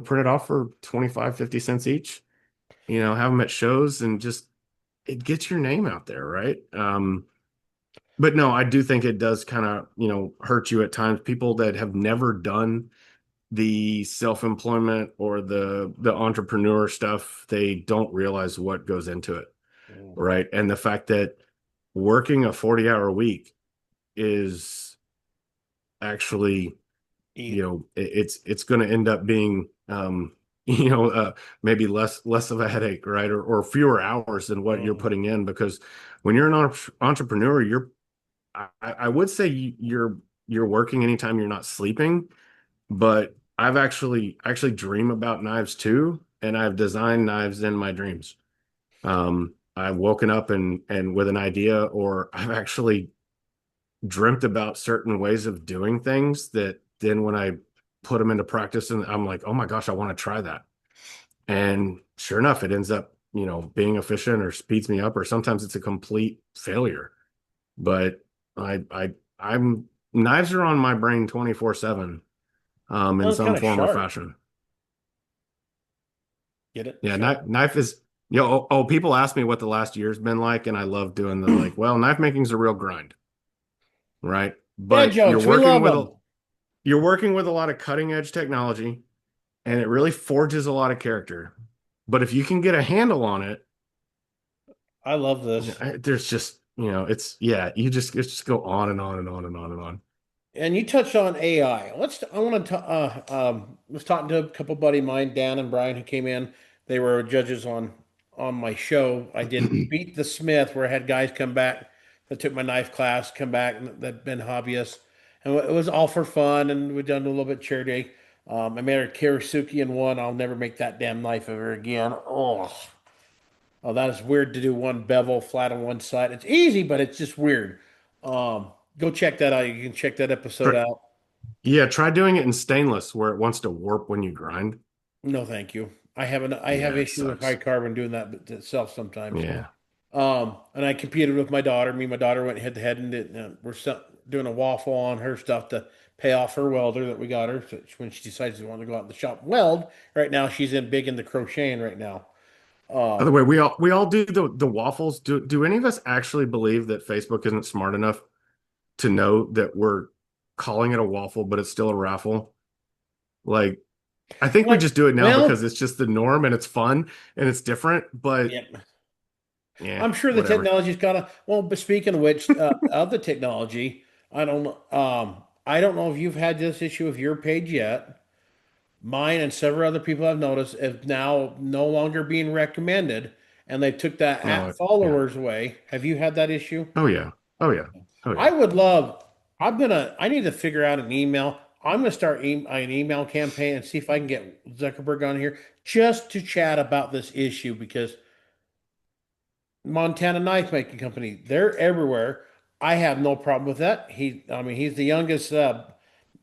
printed off for 25, 50 cents each, have them at shows, and just it gets your name out there, right? But no, I do think it does kind of, hurt you at times. People that have never done the self-employment or the entrepreneur stuff, they don't realize what goes into it, Mm. right? And the fact that working a 40-hour week is actually, it's going to end up being, you know uh, maybe less of a headache, right? Or fewer hours than what you're Mhm. putting in, because when you're an entrepreneur, I would say you're working anytime you're not sleeping. But I've actually dream about knives too, and I've designed knives in my dreams. I've woken up and with an idea, or I've actually dreamt about certain ways of doing things that then when I put them into practice, and I'm like, oh my gosh, I want to try that. And sure enough, it ends up, being efficient or speeds me up, or sometimes it's a complete failure. But I'm knives are on my brain 24/7, in Sounds some kind of form or sharp. fashion. Get it? Yeah, Sharp. knife is, people ask me what the last year's been like, and I love doing the, like, well, knife making's a real grind, right? Dad But jokes. We love them. you're working with a lot of cutting edge technology, and it really forges a lot of character. But if you can get a handle on it, I love this. there's just, it's, yeah, it's just go on and on and on and on and on. And you touched on AI. I want to, was talking to a couple buddy of mine, Dan and Brian, who came in. They were judges on my show. I did Beat the Smith, where I had guys come back that took my knife class, come back that'd been hobbyists, and it was all for fun. And we done a little bit of charity. I made a Karasuki in one. I'll never make that damn knife ever again. Oh, that is weird to do one bevel flat on one side. It's easy, but it's just weird. Go check that out. You can check that episode Try, out. yeah, try doing it in stainless where it wants to warp when you grind. No, thank you. I have Yeah, it issue with high sucks. carbon doing that itself sometimes. Yeah. And I competed with my daughter. Me and my daughter went head to head and doing a waffle on her stuff to pay off her welder that we got her. So when she decides to want to go out in the shop and weld, right now she's in big into crocheting right now. By the Um, way, we all do the waffles. Do any of us actually believe that Facebook isn't smart enough to know that we're calling it a waffle, but it's still a raffle? Like, I think we like, just do it now because well, it's just the norm and it's fun and it's different, but yeah, yeah, I'm sure the whatever. technology's got to. Well, but speaking of which, of the technology, I don't know. I don't know if you've had this issue with your page yet. Mine and several other people I've noticed is now no longer being recommended, and they took that No, at yeah. followers away. Have you had that issue? Oh yeah. Oh yeah. Oh I yeah. would love. I need to figure out an email. I'm gonna start an email campaign and see if I can get Zuckerberg on here just to chat about this issue because Montana Knife Making Company, they're everywhere. I have no problem with that. I mean, he's the youngest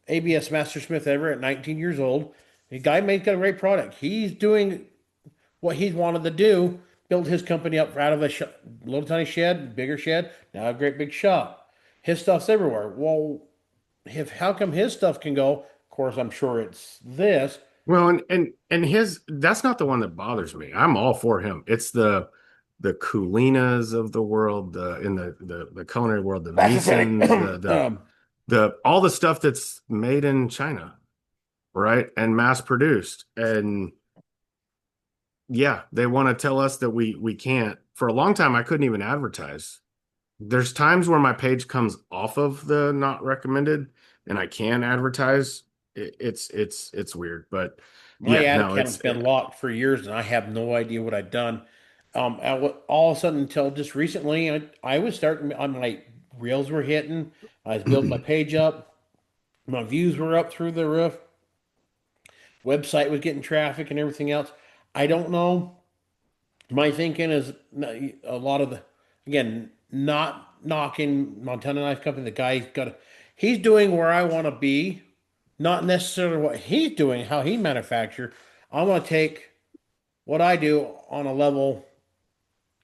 ABS Mastersmith ever at 19 years old. The guy made a great product. He's doing what he's wanted to do, build his company up out of a little tiny shed, bigger shed, now a great big shop. His stuff's everywhere. Well, if how come his stuff can go? Of course, I'm sure it's this. Well, and his that's not the one that bothers me. I'm all for him. It's the Kulinas of the world, in the culinary world, the That's the thing. Misons, the all the stuff that's made in China, right? And mass produced. And yeah, they want to tell us that we can't. For a long time, I couldn't even advertise. There's times where my page comes off of the not recommended and I can advertise. It's weird, but My yeah, ad no, account's it's been locked for years, and I have no idea what I've done. All of a sudden, until just recently, I was starting on my reels were hitting. I was building my page up. My views were up through the roof. Website was getting traffic and everything else. I don't know. My thinking is a lot of the, again, not knocking Montana Knife Company. The guy's he's doing where I want to be, not necessarily what he's doing, how he manufacture. I want to take what I do on a level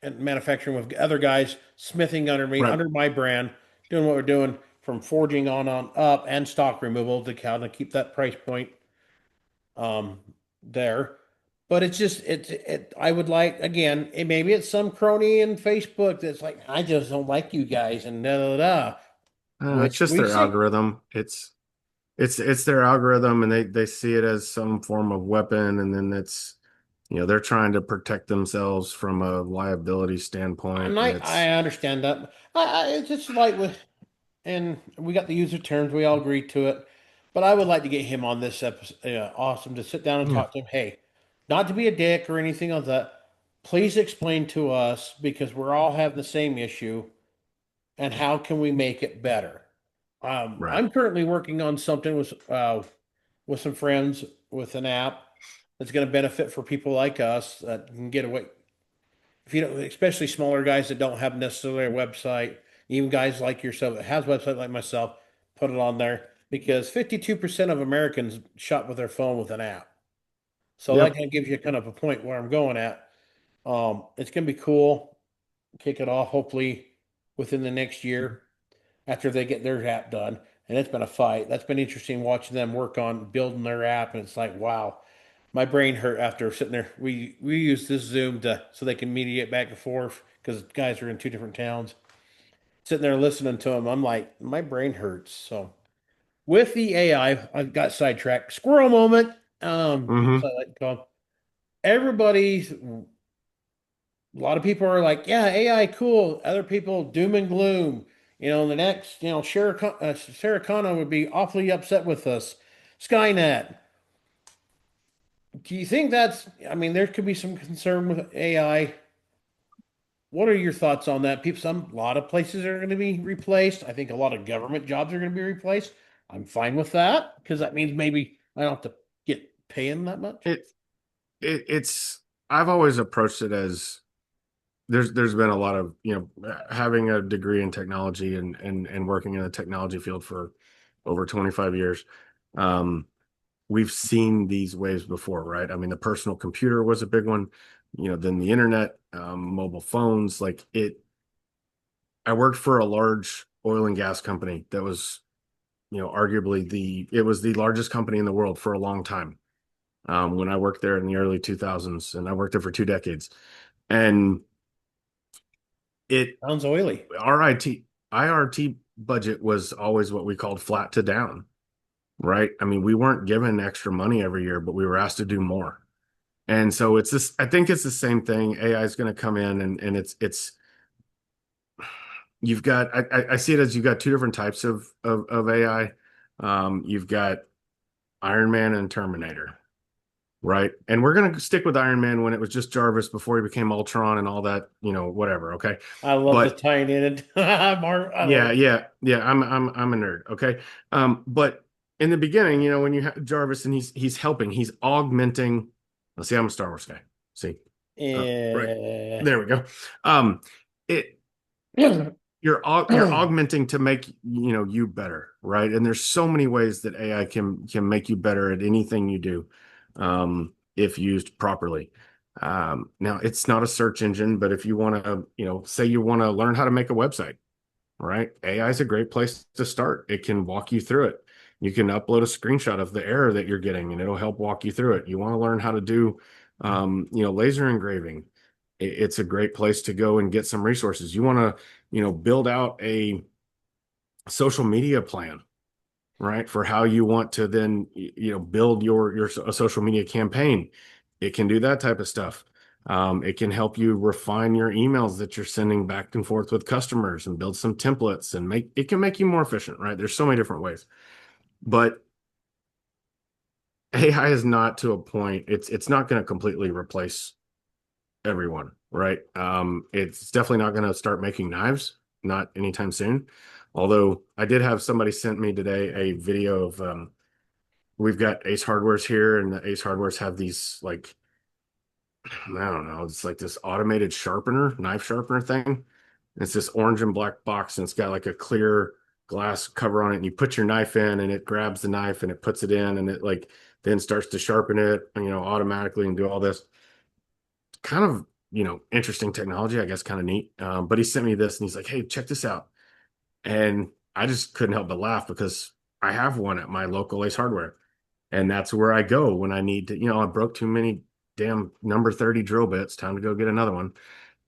and manufacturing with other guys, smithing under me, right. under my brand, doing what we're doing from forging on up and stock removal to kind of keep that price point um, there. But it's just I would like again, maybe it's some crony in Facebook that's like, I just don't like you guys and da da da. It's Which just we their see. algorithm. It's their algorithm, and they see it as some form of weapon, and then they're trying to protect themselves from a liability standpoint, And and I it's understand that. It's just like with and we got the user terms, we all agreed to it. But I would like to get him on this episode. Awesome to sit down and yeah, talk to him. Hey, not to be a dick or anything like that. Please explain to us because we're all having the same issue and how can we make it better? right. I'm currently working on something with some friends with an app that's going to benefit for people like us that can get away. If you don't, especially smaller guys that don't have necessarily a website, even guys like yourself that has a website like myself, put it on there because 52% of Americans shop with their phone with an app. So that Yep, kind of gives you kind of a point where I'm going at. It's going to be cool. Kick it off hopefully within the next year after they get their app done. And it's been a fight. That's been interesting watching them work on building their app. And it's like, wow, my brain hurt after sitting there. We use this Zoom to so they can mediate back and forth because guys are in two different towns. Sitting there listening to them, I'm like, my brain hurts. So with the I got sidetracked. Squirrel moment. As hmm I like to call 'em. Everybody's a lot of people are like, yeah, AI cool. Other people doom and gloom. The next, Sarah Connor would be awfully upset with us. Skynet. Do you think I mean, there could be some concern with AI. What are your thoughts on that? A lot of places are going to be replaced. I think a lot of government jobs are going to be replaced. I'm fine with that because that means maybe I don't have to. paying that much? It it's I've always approached it as there's been a lot of, having a degree in technology and working in the technology field for over 25 years. Um, we've seen these waves before, right? I mean, the personal computer was a big one, then the internet, mobile phones, like it. I worked for a large oil and gas company that was, arguably it was the largest company in the world for a long time. When I worked there in the early 2000s, and I worked there for 2 decades. And it Sounds oily. our IRT budget was always what we called flat to down, right? I mean, we weren't given extra money every year, but we were asked to do more. And so it's this, I think it's the same thing. AI is going to come in and you've got, I see it as you've got two different types of AI. You've got Iron Man and Terminator, right? And we're going to stick with Iron Man when it was just Jarvis before he became Ultron and all that, whatever. Okay. I love the But tying in it. I love yeah, it. yeah. I'm a nerd. Okay. But in the beginning, when you have Jarvis and he's helping, he's augmenting. Let's see, I'm a Star Wars guy. See, right Eh. there we go. Um, it you're augmenting to make you better, right? And there's so many ways that AI can make you better at anything you do, if used properly. Now it's not a search engine, but if you want to, say you want to learn how to make a website, right? AI is a great place to start. It can walk you through it. You can upload a screenshot of the error that you're getting, and it'll help walk you through it. You want to learn how to do, laser engraving. It's a great place to go and get some resources. You want to, build out a social media plan, right? For how you want to then, build your a social media campaign. It can do that type of stuff. It can help you refine your emails that you're sending back and forth with customers and build some templates and it can make you more efficient, right? There's so many different ways. But AI is not to a point, it's not going to completely replace everyone, right? It's definitely not going to start making knives, not anytime soon. Although I did have somebody sent me today a video of we've got Ace Hardwares here, and the Ace Hardwares have these like I don't know, it's like this automated sharpener, knife sharpener thing. It's this orange and black box, and it's got like a clear glass cover on it, and you put your knife in, and it grabs the knife and it puts it in, and it like then starts to sharpen it, automatically and do all this kind of interesting technology, I guess, kind of neat. But he sent me this, and he's like, "Hey, check this out," and I just couldn't help but laugh because I have one at my local Ace Hardware. And that's where I go when I need to, I broke too many damn number 30 drill bits. Time to go get another one.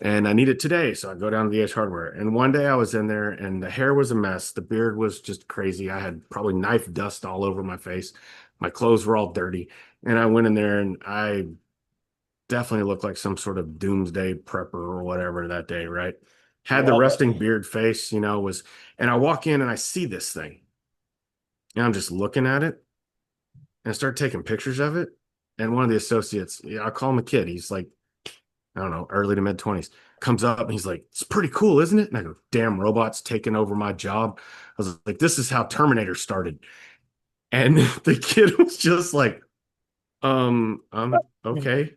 And I need it today. So I go down to the Ace Hardware. And one day I was in there and the hair was a mess. The beard was just crazy. I had probably knife dust all over my face. My clothes were all dirty. And I went in there and I definitely looked like some sort of doomsday prepper or whatever that day, right? Had the Love resting it. beard face, and I walk in and I see this thing. And I'm just looking at it and I started taking pictures of it. And one of the associates, yeah, I call him a kid. He's like, I don't know, early to mid 20s, comes up and he's like, "It's pretty cool, isn't it?" And I go, "Damn, robots taking over my job." I was like, "This is how Terminator started." And the kid was just like, okay.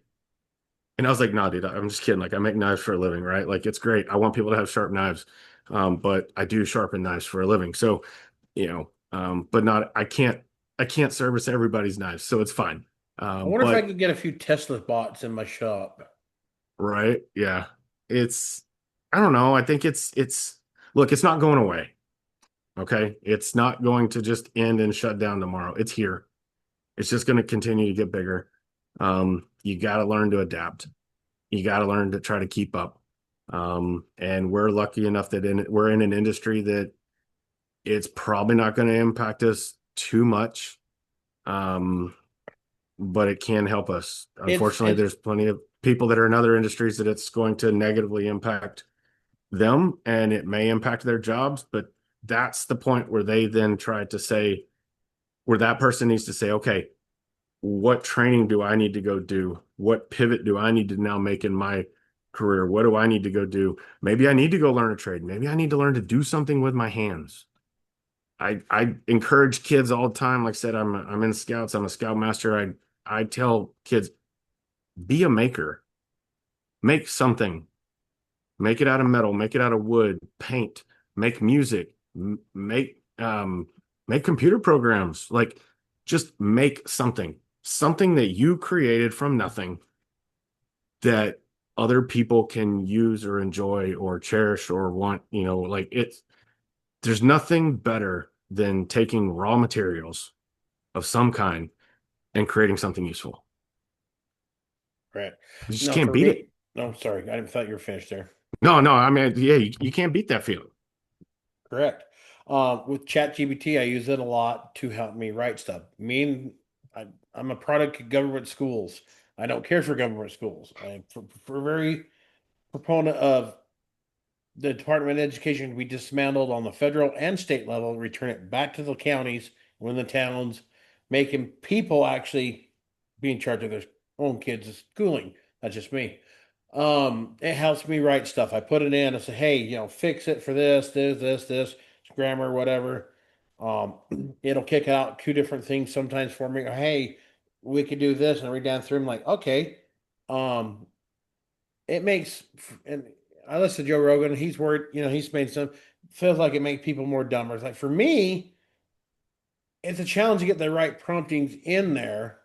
And I was like, "No, dude, I'm just kidding. Like, I make knives for a living, right? Like, it's great. I want people to have sharp knives. But I do sharpen knives for a living. So, but not, I can't service everybody's knives. So it's fine. I wonder if I But could get a few Tesla bots in my shop. right, yeah, it's, I don't know. I think look, it's not going away. Okay. It's not going to just end and shut down tomorrow. It's here. It's just going to continue to get bigger. You got to learn to adapt. You got to learn to try to keep up. And we're lucky enough that we're in an industry that it's probably not going to impact us too much. Um, but it can help us. Unfortunately, It's there's plenty of people that are in other industries that it's going to negatively impact them and it may impact their jobs. But that's the point where they then try to say, where that person needs to say, okay, what training do I need to go do? What pivot do I need to now make in my career? What do I need to go do? Maybe I need to go learn a trade. Maybe I need to learn to do something with my hands. I encourage kids all the time. Like I said, I'm in scouts. I'm a scoutmaster. I tell kids, be a maker, make something, make it out of metal, make it out of wood, paint, make music, make computer programs. Like just make something, something that you created from nothing that other people can use or enjoy or cherish or want, like there's nothing better than taking raw materials of some kind and creating something useful. Right. You just No, can't for beat it. me, no, sorry, I thought you were finished there. No, no, I mean, yeah, you can't beat that feeling. Correct. With ChatGPT, I use it a lot to help me write stuff. I'm a product of government schools. I don't care for government schools. For very proponent of the Department of Education to be dismantled on the federal and state level, return it back to the counties and the towns, making people actually be in charge of their own kids' schooling. That's just me. It helps me write stuff. I put it in. I say, hey, fix it for this, grammar, whatever. Um, it'll kick out two different things sometimes for me. Or, hey, we could do this, and I read down through. I'm like, okay. Um, it makes, and I listen to Joe Rogan. He's worried, he's made some, feels like it makes people more dumber. It's like for me, it's a challenge to get the right promptings in there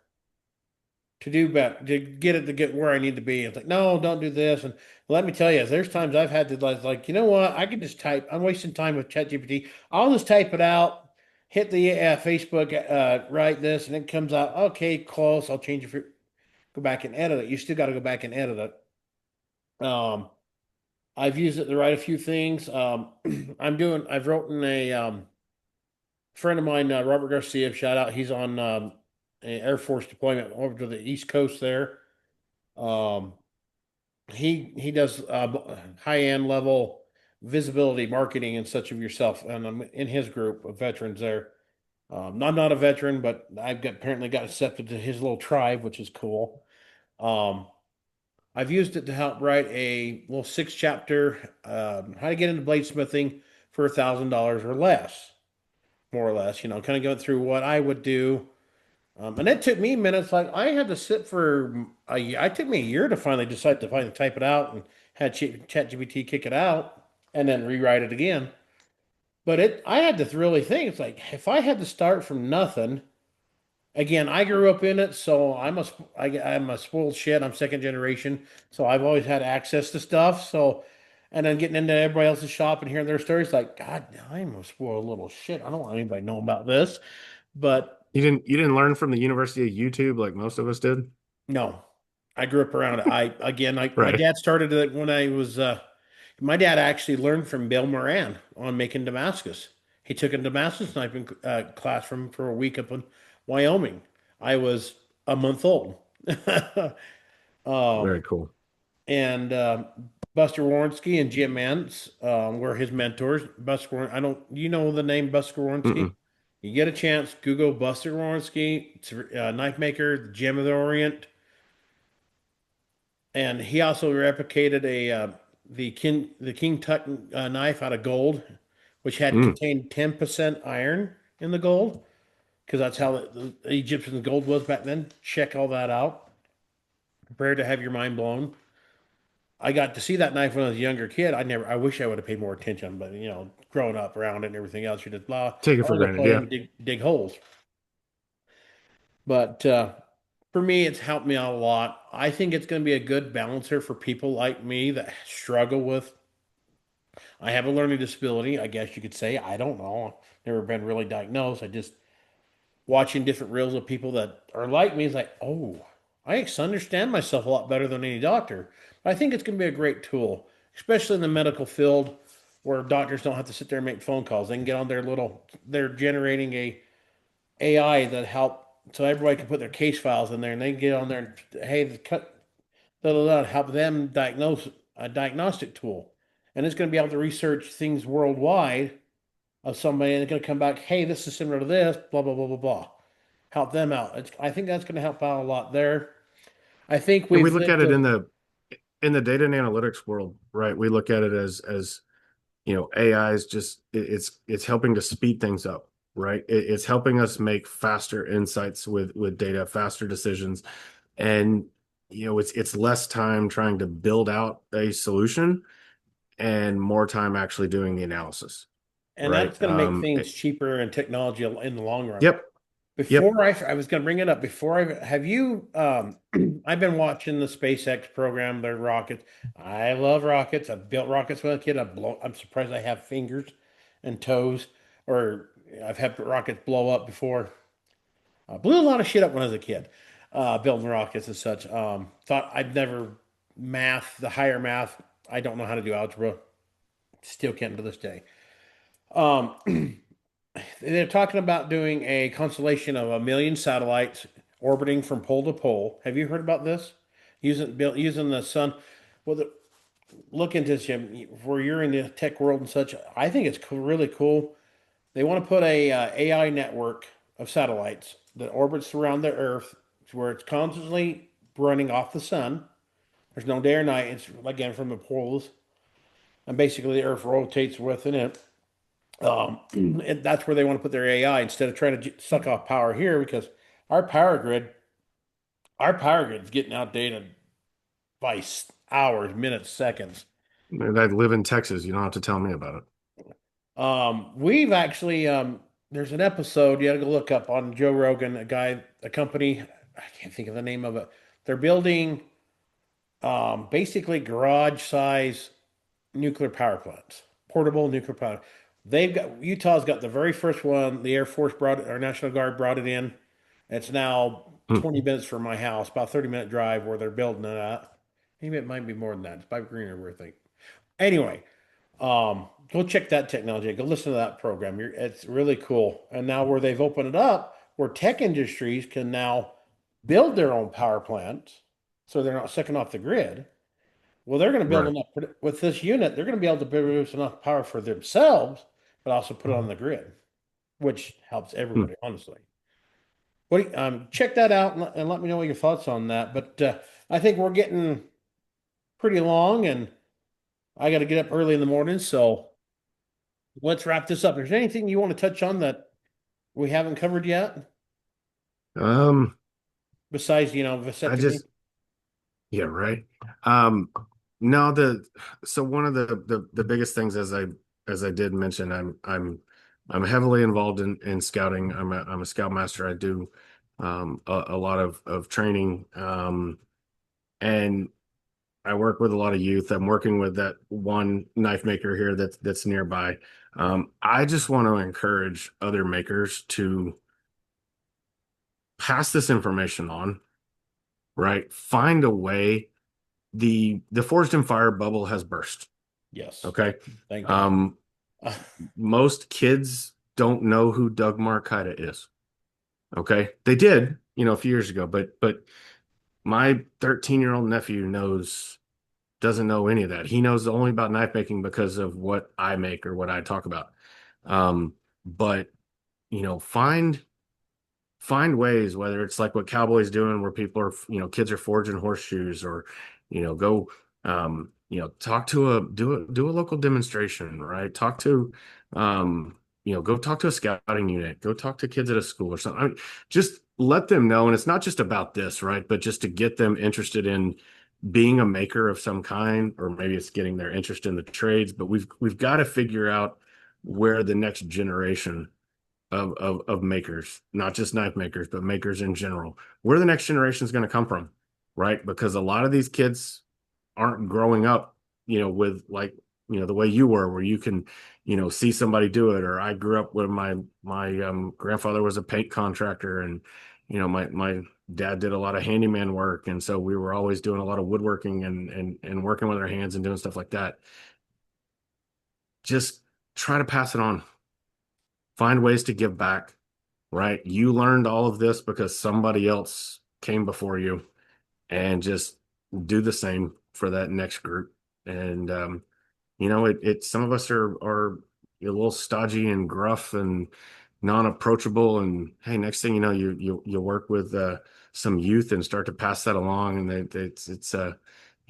to do better, to get it to get where I need to be. It's like, no, don't do this. And let me tell you, there's times I've had to like, you know what? I can just type. I'm wasting time with ChatGPT. I'll just type it out, hit the Facebook, write this, and it comes out. Okay, close. I'll change it. Go back and edit it. You still got to go back and edit it. I've used it to write a few things. I've written a friend of mine, Robert Garcia, shout out. He's on an Air Force deployment over to the East Coast there. Um, he does high end level visibility marketing and such of yourself, and I'm in his group of veterans there. I'm not a veteran, but apparently got accepted to his little tribe, which is cool. Um, I've used it to help write a little six chapter how to get into bladesmithing for $1,000 or less, more or less. Kind of going through what I would do, and it took me minutes. Like I had to sit for a year. It took me a year to finally decide to finally type it out and had ChatGPT kick it out and then rewrite it again. But I had to really think. It's like if I had to start from nothing again, I grew up in it, so I'm a spoiled shit. I'm second generation, so I've always had access to stuff. So, and then getting into everybody else's shop and hearing their stories, like God, I'm a spoiled little shit. I don't want anybody to know about this. But You didn't learn from the University of YouTube like most of us did, no, I grew up around it. My right? dad started it when I was. My dad actually learned from Bill Moran on making Damascus. He took a Damascus sniping class for a week up in Wyoming. I was a month old. Um, Very cool. and Buster Warnski and Jim Mance were his mentors. I don't, you know the name Buster Warnski? Mm-mm. You get a chance, Google Buster Warnski, it's a knife maker, the Gem of the Orient, and he also replicated the King Tut knife out of gold, which had Mm. contained 10% iron in the gold, because that's how the Egyptian gold was back then. Check all that out. Prepare to have your mind blown. I got to see that knife when I was a younger kid. I wish I would have paid more attention, but growing up around it and everything else, you just blah, Take it I for want to go granted. play Yeah. and dig holes. But for me, it's helped me out a lot. I think it's going to be a good balancer for people like me that struggle with. I have a learning disability, I guess you could say. I don't know. Never been really diagnosed. I just watching different reels of people that are like me is like, oh, I understand myself a lot better than any doctor. But I think it's going to be a great tool, especially in the medical field where doctors don't have to sit there and make phone calls. They can get on they're generating a AI that help so everybody can put their case files in there and they can get on there and, hey, help them diagnose a diagnostic tool. And it's going to be able to research things worldwide of somebody and it's going to come back, hey, this is similar to this, blah, blah, blah, blah, blah. Help them out. I think that's going to help out a lot there. I think And we we've look at lived it to, in the data and analytics world, right? We look at it as AI is just it's helping to speed things up. right? It's helping us make faster insights with data, faster decisions, and it's less time trying to build out a solution and more time actually doing the analysis, And right? that's going to make things cheaper and technology in the long run. Yep, yep. Before I was going to bring it up. Before I have you, I've been watching the SpaceX program, their rockets. I love rockets. I've built rockets when I was a kid. I'm surprised I have fingers and toes, or I've had rockets blow up before. I blew a lot of shit up when I was a kid, building rockets and such. Thought I'd never the higher math. I don't know how to do algebra. Still can't to this day. Um, they're talking about doing a constellation of 1 million satellites orbiting from pole to pole. Have you heard about this? Using the sun. Well, look into this, Jim. Where you're in the tech world and such, I think it's cool, really cool. They want to put a AI network of satellites that orbits around the Earth, where it's constantly running off the sun. There's no day or night. It's again from the poles, and basically the Earth rotates within it. And that's where they want to put their AI instead of trying to suck off power here because our power grid, our power grid's getting outdated by hours, minutes, seconds. And I live in Texas. You don't have to tell me about it. We've actually there's an episode you got to go look up on Joe Rogan, a company, I can't think of the name of it. They're building basically garage size nuclear power plants, portable nuclear power. They've got Utah's got the very first one. The Air Force brought it, our National Guard brought it in. It's now Hmm. 20 minutes from my house, about 30-minute drive where they're building it at. Maybe it might be more than that. It's by Green River, I think. Anyway, go check that technology. Go listen to that program. It's really cool. And now where they've opened it up, where tech industries can now build their own power plants, so they're not sucking off the grid. Well, they're going to build Right. enough with this unit. They're going to be able to produce enough power for themselves, but also put it on the grid, which helps Hmm. everybody, honestly. Check that out and let me know what your thoughts on that. But I think we're getting pretty long, and I got to get up early in the morning. So let's wrap this up. Is there anything you want to touch on that we haven't covered yet, Um, besides I vasectomy? just Yeah, right. Um, no, so one of the biggest things, as I did mention, I'm heavily involved in scouting. I'm a scoutmaster. I do a lot of training, and I work with a lot of youth. I'm working with that one knife maker here that's nearby. I just want to encourage other makers to pass this information on, right? Find a way. The Forged in Fire bubble has burst. Yes. Okay. Thank God. Um, Most kids don't know who Doug Marcaida is. Okay. They did, a few years ago, but my 13-year-old nephew doesn't know any of that. He knows only about knife making because of what I make or what I talk about. But find ways, whether it's like what Cowboys doing, where people are, kids are forging horseshoes, or go, talk to do a local demonstration, right? Talk to, go talk to a scouting unit, go talk to kids at a school or something. I mean, just let them know. And it's not just about this, right? But just to get them interested in being a maker of some kind, or maybe it's getting their interest in the trades. But we've got to figure out where the next generation of makers, not just knife makers, but makers in general, where the next generation is going to come from, right? Because a lot of these kids aren't growing up, with like, the way you were, where you can, see somebody do it. Or I grew up where my grandfather was a paint contractor, and my dad did a lot of handyman work, and so we were always doing a lot of woodworking and working with our hands and doing stuff like that. Just try to pass it on. Find ways to give back, right? You learned all of this because somebody else came before you, and just do the same for that next group. And some of us are a little stodgy and gruff and non-approachable. And hey, next thing you know, you work with some youth and start to pass that along. And it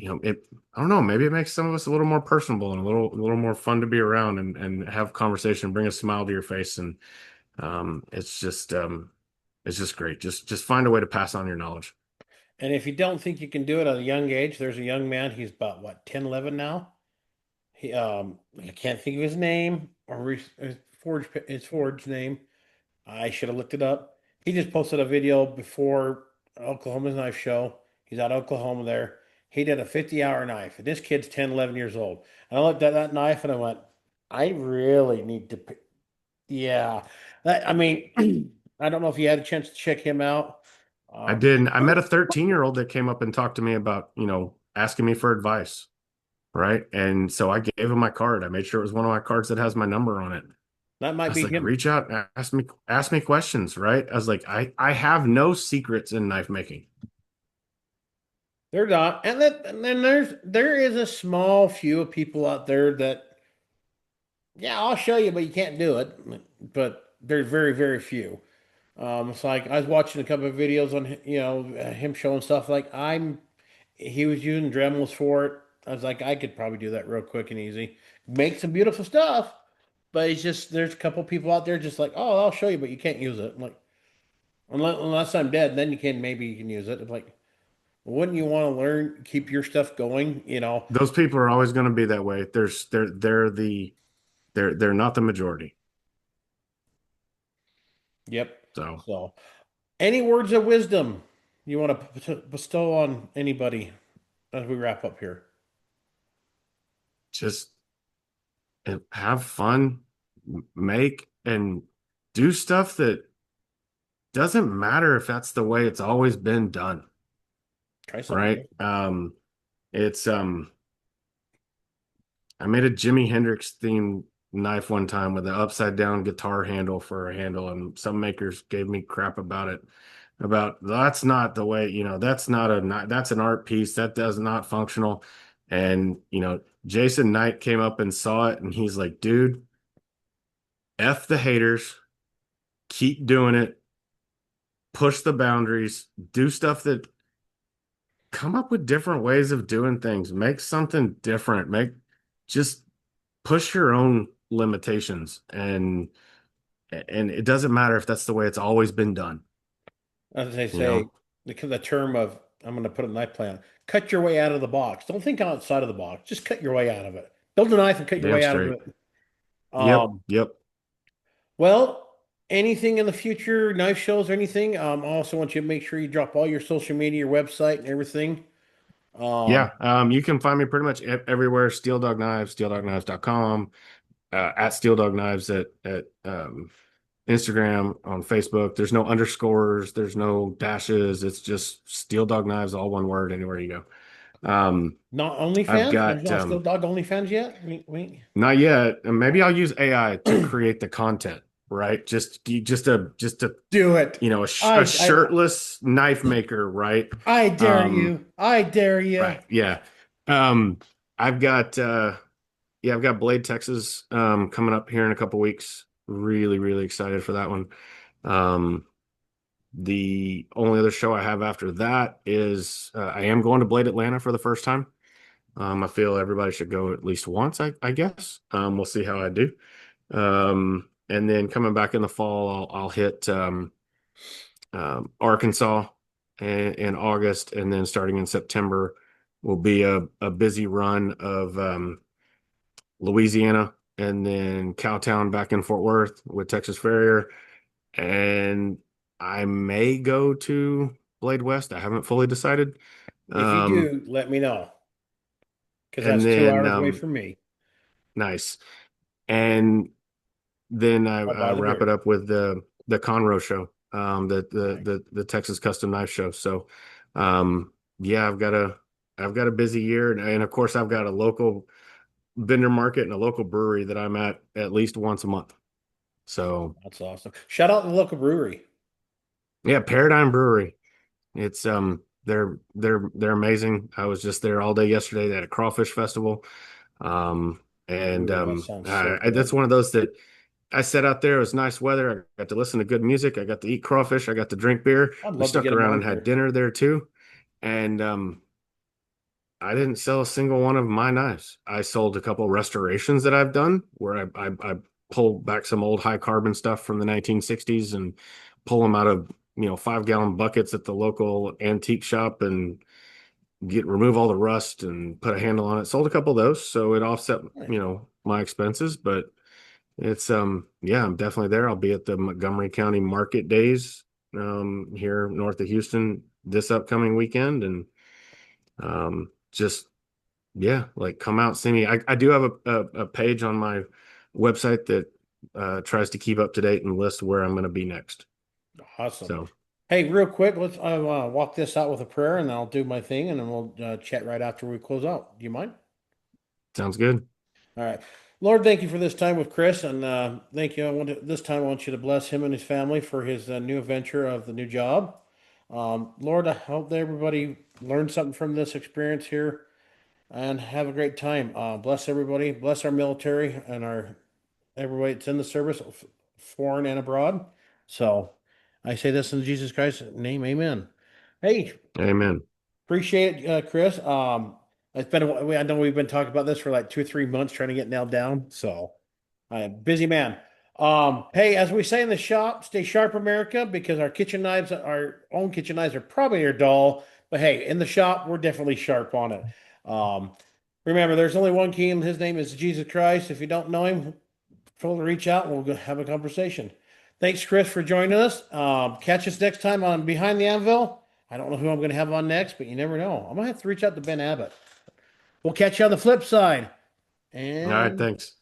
I don't know, maybe it makes some of us a little more personable and a little more fun to be around and have conversation, bring a smile to your face. And It's just great. Just find a way to pass on your knowledge. And if you don't think you can do it at a young age, there's a young man, he's about what, 10, 11 now? I can't think of his name or his forged name. I should have looked it up. He just posted a video before Oklahoma's knife show. He's out of Oklahoma there. He did a 50-hour knife. And this kid's 10, 11 years old. And I looked at that knife and I went, I really need to, yeah. I mean, I don't know if you had a chance to check him out. I Um, did. I met a 13-year-old that came up and talked to me about, asking me for advice, right? And so I gave him my card. I made sure it was one of my cards that has my number on it. that I might was be like, him. reach out, ask me questions, right? I was like, I have no secrets in knife making. They're not. And then there is a small few of people out there that, yeah, I'll show you, but you can't do it. But there's very, very few. It's like I was watching a couple of videos on him showing stuff like he was using Dremels for it. I was like, I could probably do that real quick and easy. Make some beautiful stuff, but it's just there's a couple people out there just like, oh, I'll show you, but you can't use it. I'm like, unless I'm dead, then you can use it. I'm like, wouldn't you want to learn, keep your stuff going? Those people are always going to be that way. They're not the majority. Yep. So So, any words of wisdom you want to bestow on anybody as we wrap up here? just have fun, make and do stuff that doesn't matter if that's the way it's always been done, Try something right? different. It's I made a Jimi Hendrix themed knife one time with an upside down guitar handle for a handle, and some makers gave me crap about it. About that's not the way, that's not that's an art piece that does not functional. And Jason Knight came up and saw it, and he's like, dude, F the haters, keep doing it, push the boundaries, do stuff that come up with different ways of doing things, make something different, just push your own limitations, and it doesn't matter if that's the way it's always been done, As they you know. say, the term of, I'm going to put a knife plan, cut your way out of the box. Don't think outside of the box. Just cut your way out of it. Build a knife and cut your Damn way out of straight. it. Yep, Um, yep. well, anything in the future, knife shows or anything? I also want you to make sure you drop all your social media, your website, and everything. Um, Yeah, you can find me pretty much everywhere. Steel Dog Knives, steeldogknives.com, at Steel Dog Knives at Instagram, on Facebook. There's no underscores, there's no dashes. It's just Steel Dog Knives, all one word, anywhere you go. not I've OnlyFans. There's got not still dog OnlyFans yet. Wink, wink. not yet. And maybe I'll use AI to create the content, right? Just a Do it. a I shirtless knife maker, right? I dare Um, you. I dare you. right, yeah. Um, I've got yeah, I've got Blade, Texas, coming up here in a couple weeks. Really, really excited for that one. Um, the only other show I have after that is I am going to Blade Atlanta for the first time. I feel everybody should go at least once, I guess. We'll see how I do. And then coming back in the fall, I'll hit Arkansas in August, and then starting in September will be a busy run of Louisiana, and then Cowtown back in Fort Worth with Texas Farrier, and I may go to Blade West. I haven't fully decided. If you Um, do, let me know because and that's two then hours away from me. nice, and then I'll I buy the wrap it beer. up with the Conroe show, Nice. the Texas Custom Knife Show. So, yeah, I've got a busy year, and of course I've got a local vendor market and a local brewery that I'm at least once a month. So, That's awesome. Shout out to the local brewery. yeah, Paradigm Brewery. It's they're amazing. I was just there all day yesterday at a crawfish festival. Um, and Ooh, that sounds so that's good. one of those that I sat out there. It was nice weather. I got to listen to good music. I got to eat crawfish. I got to drink beer. I'd We love to stuck get them around on and had here. dinner there too. And I didn't sell a single one of my knives. I sold a couple restorations that I've done where I pull back some old high carbon stuff from the 1960s and pull them out of, 5-gallon buckets at the local antique shop and remove all the rust and put a handle on it. Sold a couple of those, so it offset, Right. my expenses, but it's yeah, I'm definitely there. I'll be at the Montgomery County Market Days here north of Houston this upcoming weekend, and just yeah, like come out, see me. I do have a page on my website that tries to keep up to date and list where I'm going to be next. Awesome. So Hey, real quick, let's walk this out with a prayer, and I'll do my thing, and then we'll chat right after we close out. Do you mind? sounds good. All right. Lord, thank you for this time with Chris, and thank you. This time I want you to bless him and his family for his new adventure of the new job. Lord, I hope that everybody learned something from this experience here, and have a great time. Bless everybody. Bless our military and our everybody that's in the service, foreign and abroad. So I say this in Jesus Christ's name, amen. Hey, Amen. appreciate it, Chris. It's been I know we've been talking about this for like 2 or 3 months trying to get nailed down. So I am busy man. Hey, as we say in the shop, stay sharp, America, because our own kitchen knives are probably are dull. But hey, in the shop, we're definitely sharp on it. Um, remember, there's only one king. His name is Jesus Christ. If you don't know him, feel free to reach out and we'll have a conversation. Thanks, Chris, for joining us. Catch us next time on Behind the Anvil. I don't know who I'm going to have on next, but you never know. I'm going to have to reach out to Ben Abbott. We'll catch you on the flip side. All right, And thanks.